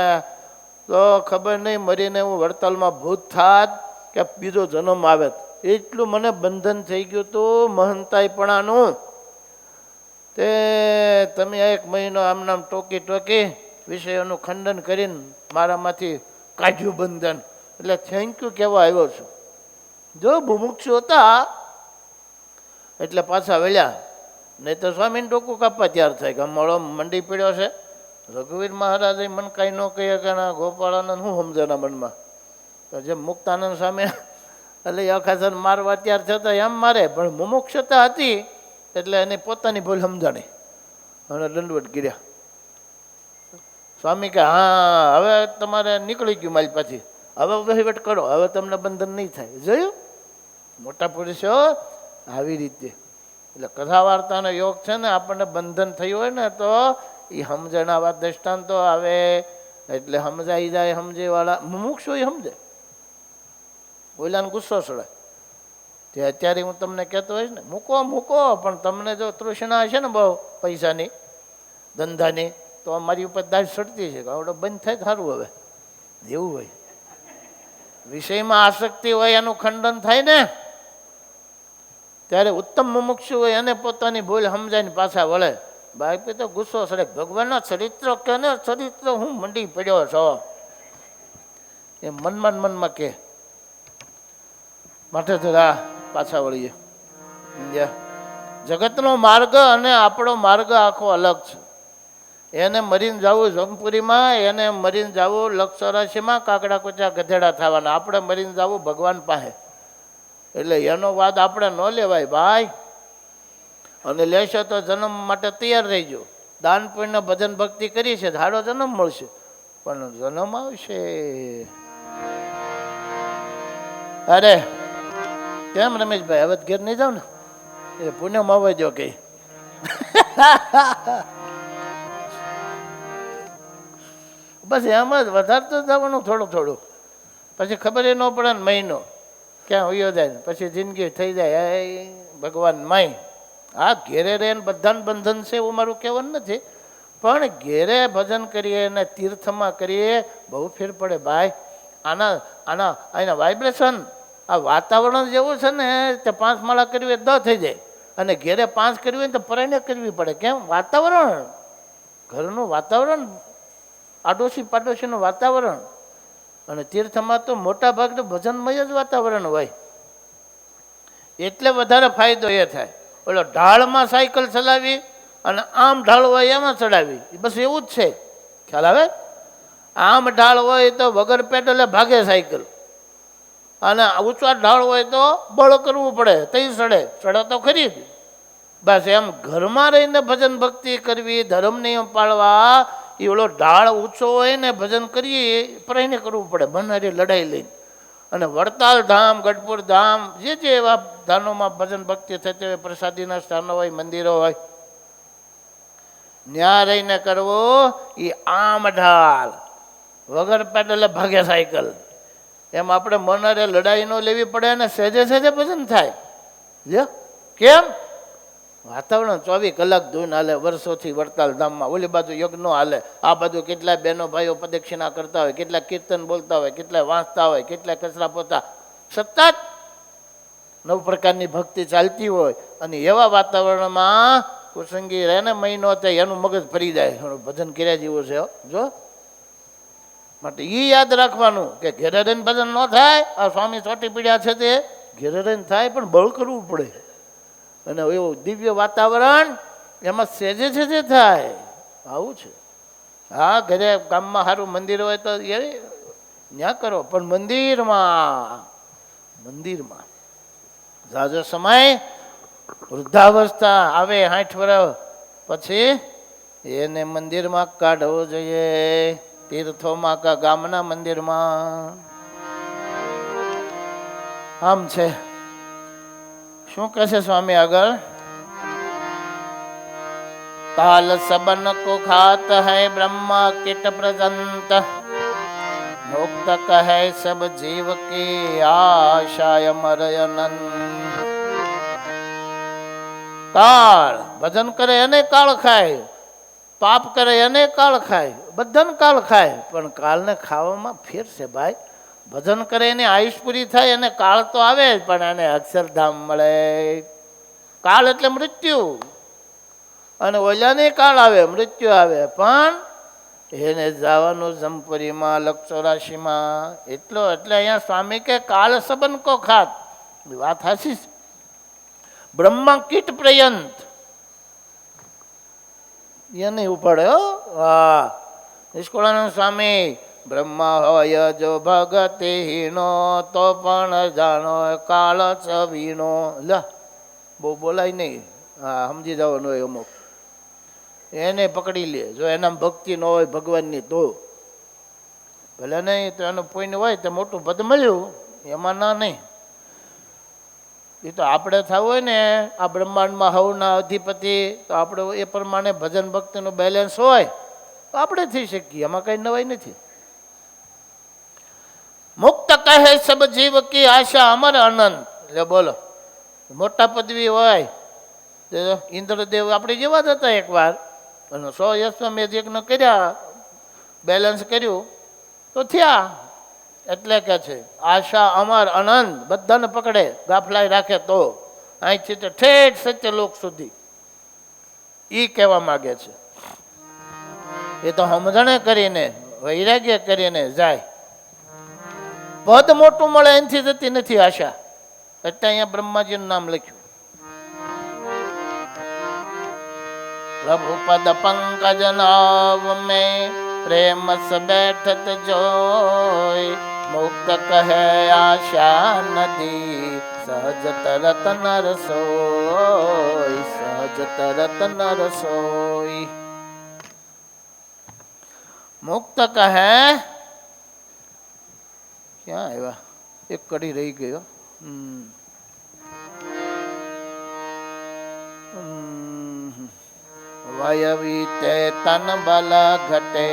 તો ખબર નહીં મરીને હું વડતાલમાં ભૂત થાત કે બીજો જન્મ આવે. એટલું મને બંધન થઈ ગયું હતું મહંતાઈપણાનું. તે તમે 1 મહિનો આમ નામ ટોકી વિષયોનું ખંડન કરીને મારામાંથી કાઢ્યું બંધન, એટલે થેન્ક યુ કહેવા આવ્યો છું. જો મુમુક્ષુ હતા એટલે પાછા વળ્યા, નહીં તો સ્વામીને ટોકું કાપવા તૈયાર થાય કે મળો મંડી પીડ્યો છે. રઘુવીર મહારાજે મન કાંઈ ન કહે કે ના ગોપાળાનંદ શું સમજેના મનમાં. જેમ મુક્તાનંદ સ્વામી એટલે અખાસન મારવા તૈયાર થતા એમ મારે, પણ મુમુક્ષતા હતી એટલે એને પોતાની ભૂલ સમજાણી અને દંડવટ કર્યા. સ્વામી કે હા હવે તમારે નીકળી ગયું મારી પાછી, હવે વહીવટ કરો, હવે તમને બંધન નહીં થાય. જોયું મોટા પુરુષો આવી રીતે. એટલે કથા વાર્તાનો યોગ છે ને, આપણને બંધન થયું હોય ને તો એ સમજણાવા દ્રષ્ટાંતો આવે એટલે સમજાઈ જાય. સમજેવાળા મુમુક્ષુ એ સમજે, ઓલાને ગુસ્સો ચડે. તે અત્યારે હું તમને કહેતો હોઈશ ને મૂકો, પણ તમને જો તૃષ્ણા હશે ને બહુ પૈસાની ધંધાની તો અમારી ઉપર દાજ ચડતી છે કે આવડે બંધ થાય સારું. હવે એવું હોય, વિષયમાં આસક્તિ હોય એનું ખંડન થાય ને ત્યારે ઉત્તમ મુમુક્ષુ હોય એને પોતાની ભૂલ સમજાઈને પાછા વળે. બાકી તો ગુસ્સો ચડે, ભગવાનના ચરિત્ર કે ને ચરિત્ર હું મંડી પડ્યો છો એ મનમાં કે. માટે જરા પાછા વળીએ. જગતનો માર્ગ અને આપણો માર્ગ આખો અલગ છે. એને મરીને જવું જમપુરીમાં, એને મરીને જવું લક્ષ 84માં કાકડા કૂચા ગધેડા થવાના. આપણે મરીને જવું ભગવાન પાસે. એટલે એનો વાદ આપણે ન લેવાય ભાઈ. અને લેશો તો જન્મ માટે તૈયાર રહીજો. દાન પુણ્ય ભજન ભક્તિ કરી છે, સારો જન્મ મળશે, પણ જન્મ આવશે. અરે કેમ રમેશભાઈ હવે ઘેર નહીં જાવ ને એ પુણ્યમાં આવજો કે બસ એમ જ વધારતું જવાનું થોડું થોડું, પછી ખબર એ ન પડે ને મહિનો ક્યાં હોયો જાય ને પછી જિંદગી થઈ જાય એ ભગવાન માય. હા ઘેરે રહે ને બધાને બંધન છે એવું મારું કહેવાનું નથી, પણ ઘેરે ભજન કરીએ ને તીર્થમાં કરીએ બહુ ફેર પડે ભાઈ. આના વાઇબ્રેશન આ વાતાવરણ જેવું છે ને તે 5 માળા કરવી હોય 10 થઈ જાય, અને ઘેરે 5 કરવી હોય તો પરાઈને કરવી પડે. કેમ? વાતાવરણ, ઘરનું વાતાવરણ, આડોશી પાડોશીનું વાતાવરણ. અને તીર્થમાં તો મોટા ભાગનું ભજનમય જ વાતાવરણ હોય, એટલે વધારે ફાયદો એ થાય. ઓલો ઢાળમાં સાયકલ ચલાવી અને આમ ઢાળ હોય એમાં ચડાવી, બસ એવું જ છે. ખ્યાલ આવે? આમ ઢાળ હોય તો વગર પેડલે ભાગે સાયકલ, અને ઊંચા ઢાળ હોય તો બળ કરવું પડે તઈ ચડે તો ખરી જ. બસ એમ ઘરમાં રહીને ભજન ભક્તિ કરવી, ધર્મ નિયમ પાળવા, એ ઓલો ઢાળ ઊંચો હોય ને ભજન કરીએ પ્રહીને કરવું પડે બનહારી લડાઈ લઈને. અને વડતાલ ધામ, ગઢપુર ધામ, જે એવા ધામોમાં ભજન ભક્તિ થતી હોય, પ્રસાદીના સ્થાનો હોય, મંદિરો હોય, ત્યાં રહીને કરવો એ આમ ઢાળ વગર પેડલે ભાગે સાયકલ. એમ આપણે મનરે લડાઈ ન લેવી પડે ને સહેજે સહેજે ભજન થાય. જો કેમ? વાતાવરણ 24 કલાક ધૂન હાલે વર્ષોથી વડતાલ ધામમાં. ઓલી બાજુ યજ્ઞ હાલે, આ બાજુ કેટલાય બહેનો ભાઈઓ પ્રદક્ષિણા કરતા હોય, કેટલાક કીર્તન બોલતા હોય, કેટલાય વાંચતા હોય, કેટલાય કચરા પોતા, સતત 9 પ્રકારની ભક્તિ ચાલતી હોય. અને એવા વાતાવરણમાં કુસંગી રહે ને મહિનો થાય એનું મગજ ફરી જાય, ભજન કર્યા જેવું છે. જો માટે એ યાદ રાખવાનું કે ઘેરે રહીને ભજન ન થાય. આ સ્વામી ચોટી પીડ્યા છે તે ઘેરે રહીને થાય, પણ બળ કરવું પડે. અને એવું દિવ્ય વાતાવરણ એમાં સહેજે સહેજે થાય, આવું છે. હા ઘરે ગામમાં સારું મંદિર હોય તો એ ત્યાં કરો, પણ મંદિરમાં ઝાઝો સમય વૃદ્ધાવસ્થા આવે 60 વર્ષ પછી એને મંદિરમાં કાઢવો જોઈએ, તીર્થોમાં કા ગામના મંદિરમાં. આમ છે. શું કહે છે સ્વામી આગળ? કાલ સબન કો ખાત હૈ બ્રહ્મા કીટ પ્રજંત, મુક્ત કહે સબ જીવ કી આશાય મરયનંત. કાળ ભજન કરે એને કાળ ખાય, પાપ કરે એને કાળ ખાય, બધાને કાળ ખાય. પણ કાળને ખાવામાં ફેર છે ભાઈ. ભજન કરે એની આયુષ પૂરી થાય, એને કાળ તો આવે જ, પણ એને અક્ષરધામ મળે. કાળ એટલે મૃત્યુ, અને ઓલાને કાળ આવે, મૃત્યુ આવે, પણ એને જવાનું જમપુરીમાં, લક્ષોરાશીમાં. એટલે અહીંયા સ્વામી કે કાળ સબન કો ખાત. વાત હાચી છે. બ્રહ્મા કીટ પ્રયંત એને ઉપાડે. હા નિષ્કુળાનંદ સ્વામી, બ્રહ્મા હોય જો ભગતિ હીનો, તો પણ જાણો કાળ છવીનો. લા બહુ બોલાય નહીં, હા સમજી જવાનું હોય. અમુક એને પકડી લે, જો એના ભક્તિ ન હોય ભગવાનની તો ભલે નહીં, તો એનું પુણ્ય હોય તો મોટું પદ મળ્યું, એમાં ના નહીં. એ તો આપણે થવું હોય ને આ બ્રહ્માંડમાં હવના અધિપતિ, તો આપણે એ પ્રમાણે ભજન ભક્તિનું બેલેન્સ હોય તો આપણે થઈ શકીએ, એમાં કઈ નવાઈ નથી. મુક્ત કહે સબ જીવ કી આશા અમર અનંત. એટલે બોલો, મોટા પદવી હોય, ઇન્દ્રદેવ આપણે જેવા જ હતા એકવાર, 100 અશ્વમેધ યજ્ઞ કર્યા, બેલેન્સ કર્યું તો થયા. એટલે કે છે આશા અમર અનંત, બધાને પકડે, ગાફલાઈ રાખે તો અહીંથી તો ઠેઠ સત્યલોક સુધી. એ કહેવા માગે છે. એ તો સમજણે કરીને, વૈરાગ્ય કરીને જાય. પદ મોટું મળે એનાથી જતી નથી આશા. એટલે અહીંયા બ્રહ્માજીનું નામ લખ્યું. પ્રભુ પદ પંકજ નાવ મેં પ્રેમ સ બેઠત જોય, મુક્ત કહે આશા નદી, સહજ તરત નર સોય, સહજ તરત નર સોય. મુક્ત કહે, ક્યાં આવ્યા? એક કડી રહી ગયો. વય વીતે તન બલ ઘટે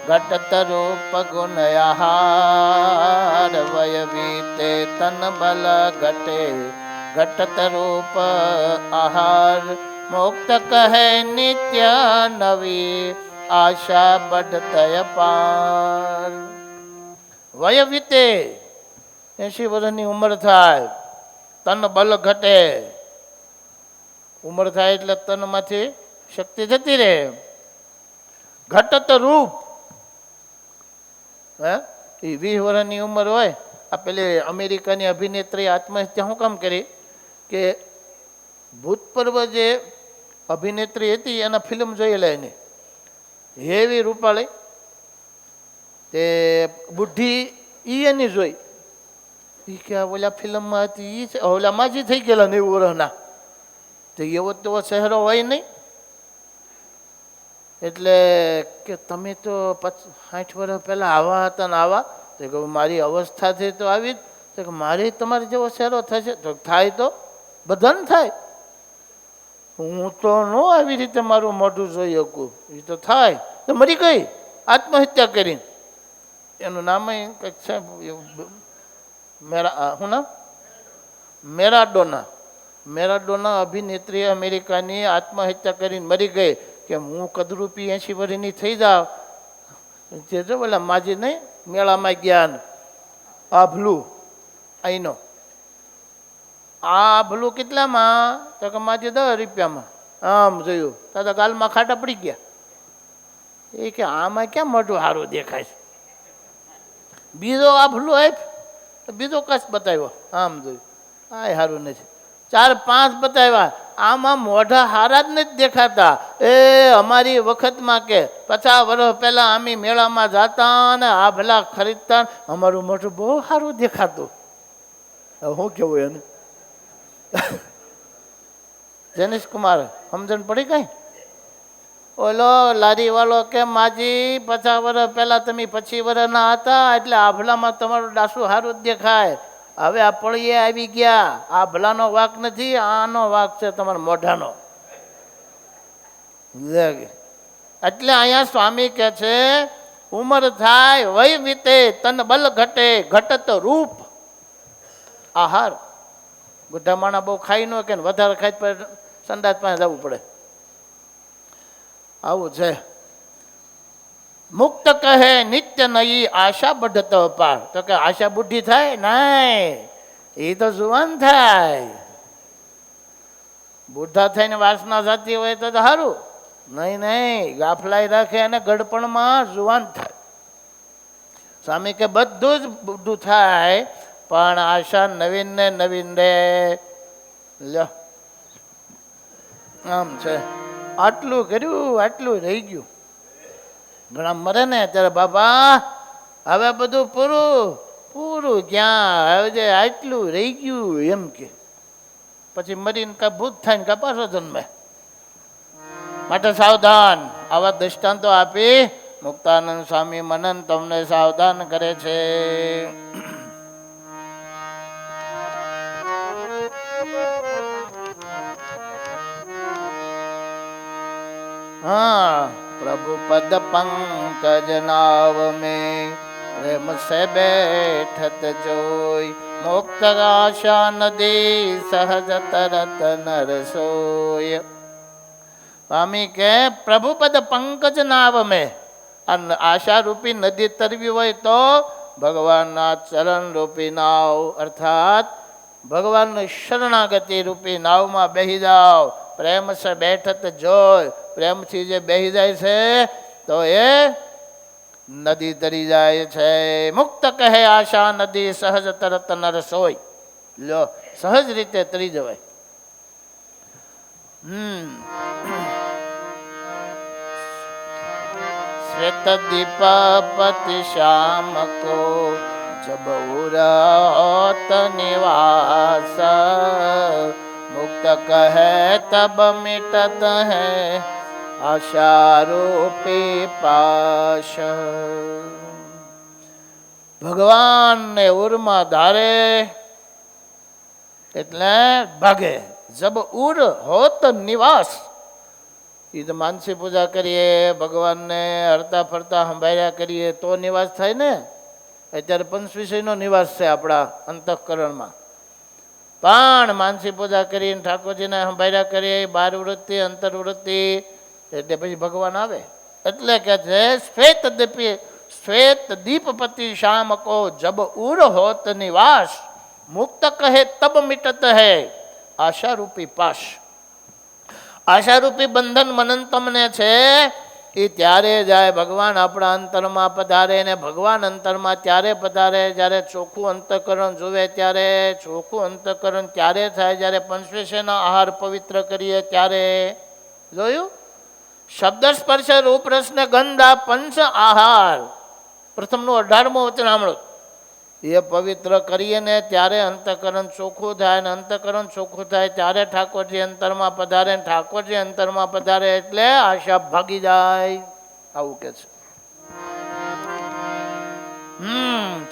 ઘટત રૂપ ગુણ આહાર વય વીતે તન બલ ઘટે ઘટત રૂપ આહાર મુક્ત કહે નિત્ય નવી આશા બઢતય પાર વય વીતે 80 વર્ષની ઉંમર થાય તન બલ ઘટે ઉંમર થાય એટલે તનમાંથી શક્તિ જતી રહે ઘટત રૂપ હે એ 20 વર્ષની ઉંમર હોય આ પેલી અમેરિકાની અભિનેત્રી આત્મહત્યા શું કામ કરી કે ભૂતપૂર્વ જે અભિનેત્રી હતી એના ફિલ્મ જોયેલા એની હેવી રૂપાળી તે બુઢી ઈ એની જોઈ એ કે ઓલા ફિલ્મમાં હતી ઈ છે ઓલા માજી થઈ ગયેલા 90 વર્ષના તો એવો તો ચહેરો હોય નહીં એટલે કે તમે તો 60 વર્ષ પહેલાં આવા હતા ને આવા તો કે મારી અવસ્થાથી તો આવી જ તો કે મારે તમારે જેવો ચહેરો થશે તો થાય તો બધાને થાય હું તો ન આવી રીતે મારું મોઢું જોઈ શકું એ તો થાય તો મરી ગઈ આત્મહત્યા કરીને એનું નામ કંઈક છે શું નામ મેરાડોના અભિનેત્રી અમેરિકાની આત્મહત્યા કરીને મરી ગઈ કે હું કદરૂપી 80 વર્ષની થઈ જાઉં જે જો બોલા માજી નહીં મેળામાં ગયા આભલું અહીંનો આ ભલું કેટલામાં તો કે માજી 10 રૂપિયામાં આમ જોયું તો ગાલમાં ખાટા પડી ગયા એ કે આમાં ક્યાં મોઢું સારું દેખાય છે બીજો આ ભલું આપ બીજો કચ્છ બતાવ્યો આમ જોયું આ સારું નથી 4-5 બતાવ્યા આમાં મોઢા હારા જ નથી દેખાતા એ અમારી વખતમાં કે 50 વર્ષ પહેલાં અમે મેળામાં જતા ને આ ભલા ખરીદતા અમારું મોઢું બહુ સારું દેખાતું શું કેવું એને જનીશ કુમાર સમજણ પડી કઈ ઓલો લારી વાળો કે માજી 50 વર્ષ પહેલાં તમે 25 વર્ષના હતા એટલે આભલામાં તમારું ડાસું સારું જ દેખાય હવે આ પળીએ આવી ગયા આ ભલાનો વાંક નથી આનો વાંક છે તમારા મોઢાનો એટલે અહીંયા સ્વામી કે છે ઉંમર થાય વય વીતે તન બલ ઘટે ઘટત રૂપ આહાર બુઢા માણા બહુ ખાઈ ન કે વધારે ખાઈ પર સંડાસ પાસે જવું પડે આવું છે મુક્ત કહે નિત્ય નઈ આશા બઢત પાર તો કે આશા બુઢી થાય નહીં એ તો જુવાન થાય બુઢા થઈને વાસના જતી હોય તો સારું નહીં ગાફલાઈ રાખે અને ગડપણમાં જુવાન થાય સ્વામી કે બધું જ બુઢું થાય પણ આશા નવીન ને નવીન રે લ્યો આમ છે આટલું કર્યું આટલું રહી ગયું ઘણા મરે ને ત્યારે બાબા હવે બધું પૂરું ક્યાં હવે જે આટલું રહી ગયું એમ કે પછી મરીને કા ભૂત થાય ને કા પાછો જન્મે માટે સાવધાન આવા દ્રષ્ટાંતો આપી મુક્તાનંદ સ્વામી મનન તમને સાવધાન કરે છે हाँ प्रभु पद पंकज नाव में प्रेम से बैठत जोई मुक्त आशा नदी सहज तरत नर सोय स्वामी के प्रभु पद पंकज नाव में आशा रूपी नदी तरवी હોય તો ભગવાનના ચરણ રૂપી નાવ અર્થાત ભગવાનની શરણાગતિ રૂપી નાવમાં બેહી જાઓ પ્રેમ સે બેઠત જોય પ્રેમથી જે બેહી જાય છે તો એ નદી તરી જાય છે મુક્ત કહે આશા નદી સહજ તરત નર સોય લો સહજ રીતે તરી જવાય श्वेत दीपपति श्याम को जब उरत निवास मुक्त कहे तब मिटत है आशारूपी पाश भगवान ने उरमा धारे એટલે ભાગે જબ ઉર હોત નિવાસ એ તો માનસી પૂજા કરીએ, ભગવાનને હરતા ફરતા સંભાળ્યા કરીએ તો નિવાસ થાય ને. અત્યારે પંચવિષયનો નિવાસ છે આપણા અંતઃકરણમાં. પણ માનસી પૂજા કરીને ઠાકોરજીને સંભાળ્યા કરીએ, બાર વૃત્તિ અંતર્વૃત્તિ, એટલે પછી ભગવાન આવે. એટલે કે છે શ્વેત દીપપતિ શ્યામ કો જબ ઉર હોત નિવાસ, મુક્ત કહે તબ મિટત હૈ આશારૂપી પાશ. આશારૂપી બંધન મનન તમને છે એ ત્યારે જાય ભગવાન આપણા અંતરમાં પધારે. ને ભગવાન અંતરમાં ત્યારે પધારે જ્યારે ચોખ્ખું અંતઃકરણ જોવે, ત્યારે ચોખ્ખું અંતઃકરણ ત્યારે થાય જ્યારે પંચવિષયનો આહાર પવિત્ર કરીએ ત્યારે. જોયું? શબ્દ સ્પર્શ રૂપ રસ ને ગંધ આ પંચ આહાર, પ્રથમનું 18મું વચન સાંભળો. એ પવિત્ર કરીએ ને ત્યારે અંતઃકરણ ચોખ્ખું થાય. ને અંતઃકરણ ચોખ્ખું થાય ત્યારે ઠાકોરજી અંતરમાં પધારે. ઠાકોરજી અંતરમાં પધારે એટલે આશા ભાગી જાય. આવું કે છે.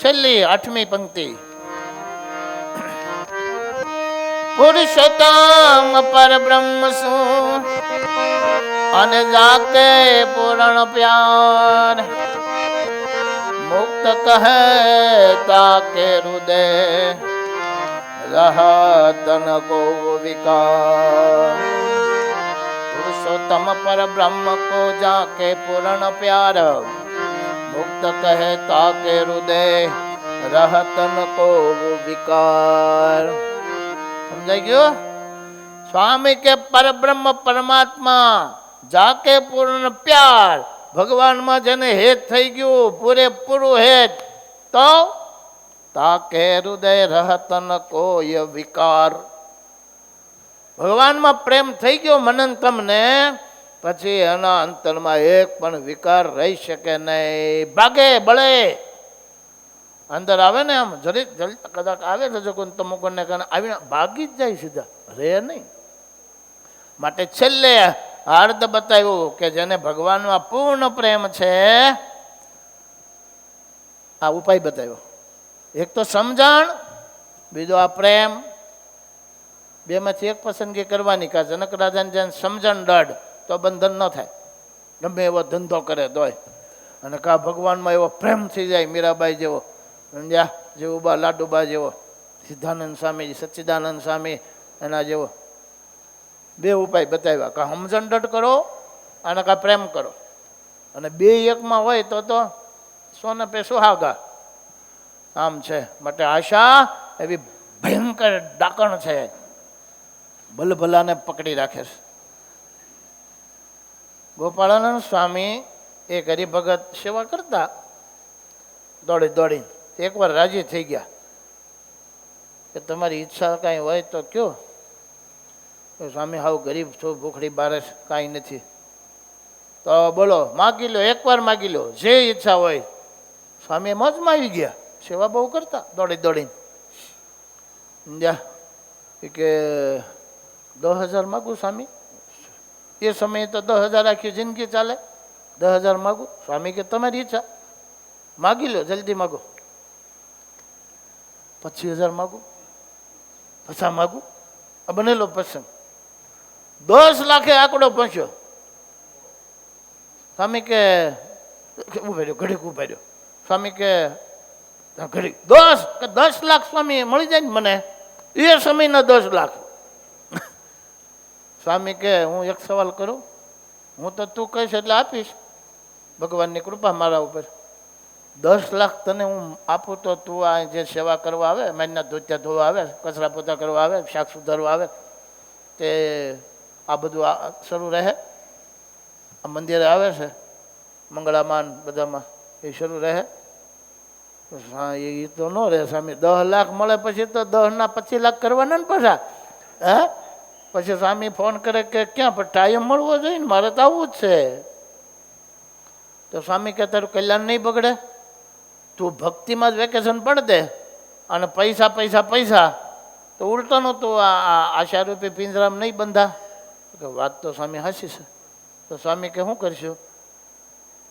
છેલ્લી 8મી પંક્તિ. પુરુષોત્તમ પરબ્રહ્મ શું અને જાકે પૂરણ પ્યાર, મુક્ત કહે તાકે હૃદય રહતન કો વિકાર. પુરુષોત્તમ પર બ્રહ્મ को जाके पूर्ण प्यार, मुक्त कहे ताके हृदय रहतन को विकार. સમજાઈ ગયું? સ્વામી કે પરબ્રહ્મ પરમાત્મા જાકે પૂર્ણ પ્યાર, ભગવાનમાં જેને હેત થઈ ગયું પૂરેપૂરું હેત, તો તાકે હૃદય રહતન કોઈ વિકાર. ભગવાનમાં પ્રેમ થઈ ગયો મનન તમને, પછી એના અંતરમાં એક પણ વિકાર રહી શકે નહીં. ભાગે બળે અંદર આવે ને, આમ જરીક કદાચ આવે તો કોઈ તમુકોને કારણે આવીને ભાગી જ જાય સીધા, રે નહીં. માટે છેલ્લે અર્ધ બતાવ્યું કે જેને ભગવાનમાં પૂર્ણ પ્રેમ છે, આ ઉપાય બતાવ્યો. એક તો સમજણ, બીજો આ પ્રેમ. બેમાંથી એક પસંદગી કરવાની. કા જનક રાજાને જેને સમજણ દઢ તો બંધન ન થાય, ગમે એવો ધંધો કરે તોય. અને કા ભગવાનમાં એવો પ્રેમ થઈ જાય મીરાબાઈ જેવો, સમજ્યા, જેવુબા લાડુબા જેવો, સિદ્ધાનંદ સ્વામી, સચ્ચિદાનંદ સ્વામી એના જેવો. બે ઉપાય બતાવ્યા. કા સમજણ દઢ કરો અને કા પ્રેમ કરો. અને બે એકમાં હોય તો સોને પે સુહાગા. આમ છે. માટે આશા એવી ભયંકર ડાકણ છે, ભલભલાને પકડી રાખે છે. ગોપાળાનંદ સ્વામી એક હરિભગત સેવા કરતા, દોડી દોડીને એકવાર રાજી થઈ ગયા કે તમારી ઈચ્છા કાંઈ હોય તો કયો. સ્વામી હાવ ગરીબ છો, ભૂખડી બારસ કાંઈ નથી. તો બોલો, માગી લો, એકવાર માગી લો, જે ઈચ્છા હોય. સ્વામી મોજમાં આવી ગયા, સેવા બહુ કરતા, દોડી દોડીને. સમજ્યા? કે 10,000 માગું સ્વામી. એ સમયે તો 10,000 આખી જિંદગી ચાલે. 10,000 માગું. સ્વામી કે તમારી ઈચ્છા, માગી લો, જલ્દી માગો. 25,000 માગું, પછા માગું. આ બનેલો પ્રસંગ 10 લાખે આંકડો પહોંચ્યો. સ્વામી કે ઉભા ઘડીક ઉભા રહ્યો. સ્વામી કે ઘડીક 10 લાખ સ્વામી મળી જાય ને મને, એ સમયના 10 લાખ. સ્વામી કે હું એક સવાલ કરું, હું તો તું કહીશ એટલે આપીશ, ભગવાનની કૃપા મારા ઉપર. 10 લાખ તને હું આપું તો તું આ જે સેવા કરવા આવે, મારીના ધોતિયા ધોવા આવે, કચરા પોતા કરવા આવે, શાક સુધારવા આવે, તે આ બધું શરૂ રહે. આ મંદિરે આવે છે મંગળામાન બધામાં, એ શરૂ રહે. હા, એ તો ન રહે સ્વામી. 10 લાખ મળે પછી તો 10ના 25 લાખ કરવાના ને પાછા. હે પછી સ્વામી ફોન કરે કે ક્યાં પણ ટાઈમ મળવો જોઈએ ને, મારે તો આવવું જ છે. તો સ્વામી કે તારું કલ્યાણ નહીં બગડે, તું ભક્તિમાં જ વેકેશન પડ દે, અને પૈસા પૈસા પૈસા તો ઉલટાનું તું આશારૂપી પિંજરામાં નહીં બંધા. વાત તો સ્વામી હાસી છે. તો સ્વામી કે શું કરશું,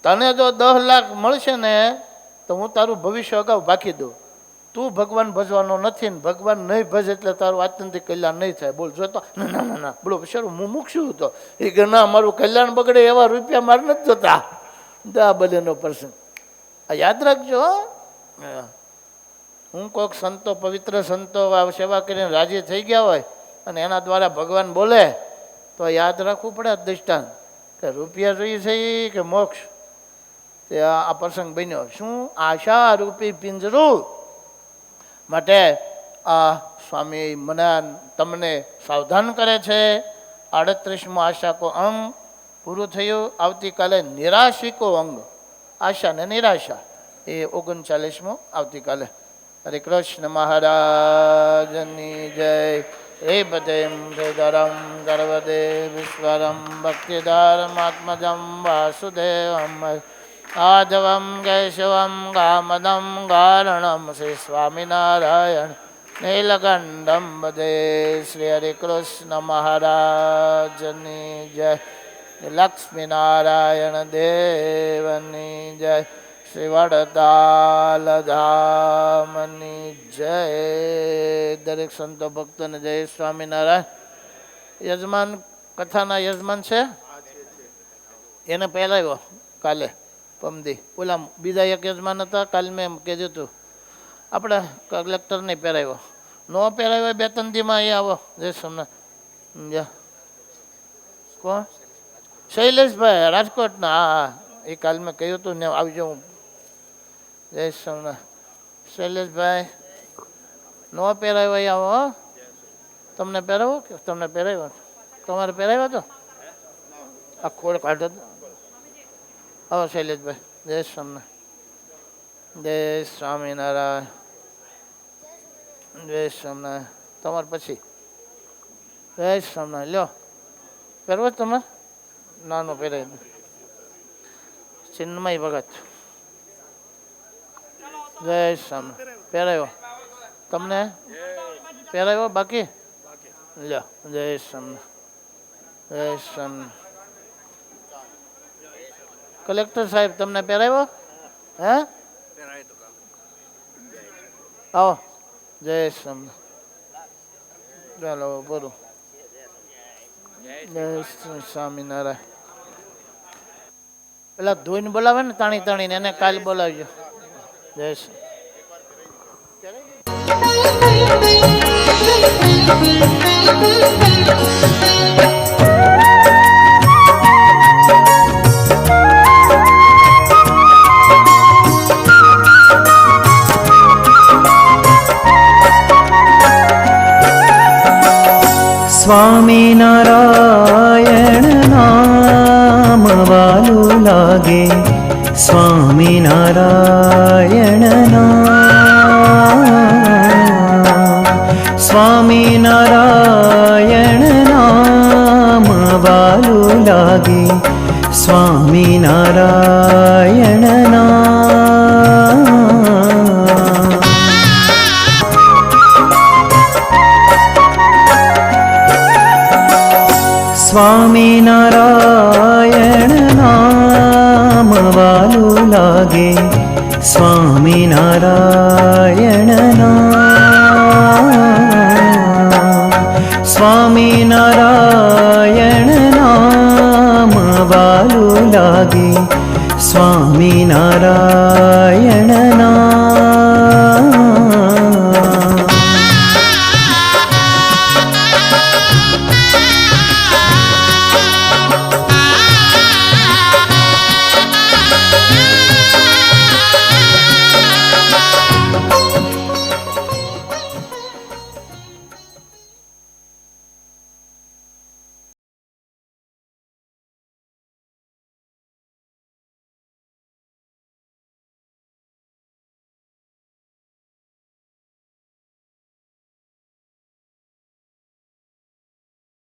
તને જો 10 લાખ મળશે ને તો હું તારું ભવિષ્ય અગાઉ બાકી દઉં, તું ભગવાન ભજવાનો નથી ને ભગવાન નહીં ભજ એટલે તારું આત્યંતિક કલ્યાણ નહીં થાય. બોલ જોતો ના ના ના ના બોલો બિચારું હું મૂકશું તો એ કે ના મારું કલ્યાણ બગડે એવા રૂપિયા મારે નથી જોતા. દા બલેનો પ્રસંગ આ યાદ રાખજો. હું કોઈક સંતો પવિત્ર સંતો સેવા કરીને રાજી થઈ ગયા હોય અને એના દ્વારા ભગવાન બોલે તો યાદ રાખવું પડે દૃષ્ટાંત કે રૂપિયા જોઈએ છે કે મોક્ષ. તે આ પ્રસંગ બન્યો. શું આશા રૂપી પિંજરું માટે આ સ્વામી મને તમને સાવધાન કરે છે. 38મો આશાકો અંગ પૂરું થયું. આવતીકાલે નિરાશિકો અંગ આશા ને નિરાશા એ 39મો આવતીકાલે. હરે કૃષ્ણ મહારાજની જય. હે પદેમ હૃદરમ ગર્વદે વિશ્વરમ ભક્તિધારમાત્મજમ વાસુદેવમ આધવમ કેશવમ ગામદમ ગારણમ શ્રી સ્વામિનારાયણ નીલકંઠમ વદે. શ્રી હરે કૃષ્ણ મહારાજની જય. લક્ષ્મીનારાયણ દેવની જય. શ્રી વડતાલ ધામની જય. દરેક સંતો ભક્તોને જય સ્વામિનારાયણ. યજમાન કથાના યજમાન છે એને પહેરાવ્યો કાલે પમદી. ઓલા બીજા એક યજમાન હતા કાલે મેં એમ કીધું હતું આપણે કલેક્ટરને પહેરાવ્યો. નો પહેરાવ્યો 2-3 દીમાં અહીંયા આવો જય સોમનાથ. કોણ? શૈલેષભાઈ રાજકોટના. હા એ કાલે મેં કહ્યું હતું ને આવજો. હું જય સોમનાથ. શૈલેષભાઈ નો પહેરાવ્યો અહીંયા આવો. તમને પહેરાવો કે તમને પહેરાવ્યો? તમારે પહેરાવ્યો તો આ ખોડ કાઢો. આવો શૈલેષભાઈ. જય સોમનાથ. જય સ્વામિનારાયણ. જય સોમનાથ. તમારે પછી જય સોમનાથ. લ્યો પહેરવો તમારે? નાનો પહેરાવી. ચિન્મય ભગત. જય સોમનાથ. પહેરાવ્યો તમને? પહેરાવ્યો બાકી? લ્યો જય સોમનાથ. જય સોમનાથ. કલેક્ટર સાહેબ તમને પહેરાવ્યો? હે આવો. જય સોમનાથ. ચાલો બોલું. જય સ્વામિનારાયણ. પેલા ધોઈને બોલાવે ને તાણી તાણીને એને કાલ બોલાવજો. જય સ્વામિનારાયણ નામ વાલું લાગે. સ્વામિનારાયણ નામ. સ્વામિનારાયણ નામ વાલું લાગે. સ્વામિનારાયણ નામ. સ્વામિનારાયણ નામ વાલું લાગે. સ્વામિનારાયણ નામ. સ્વામિનારાયણ નામ વાલું લાગે. સ્વામિનારાયણ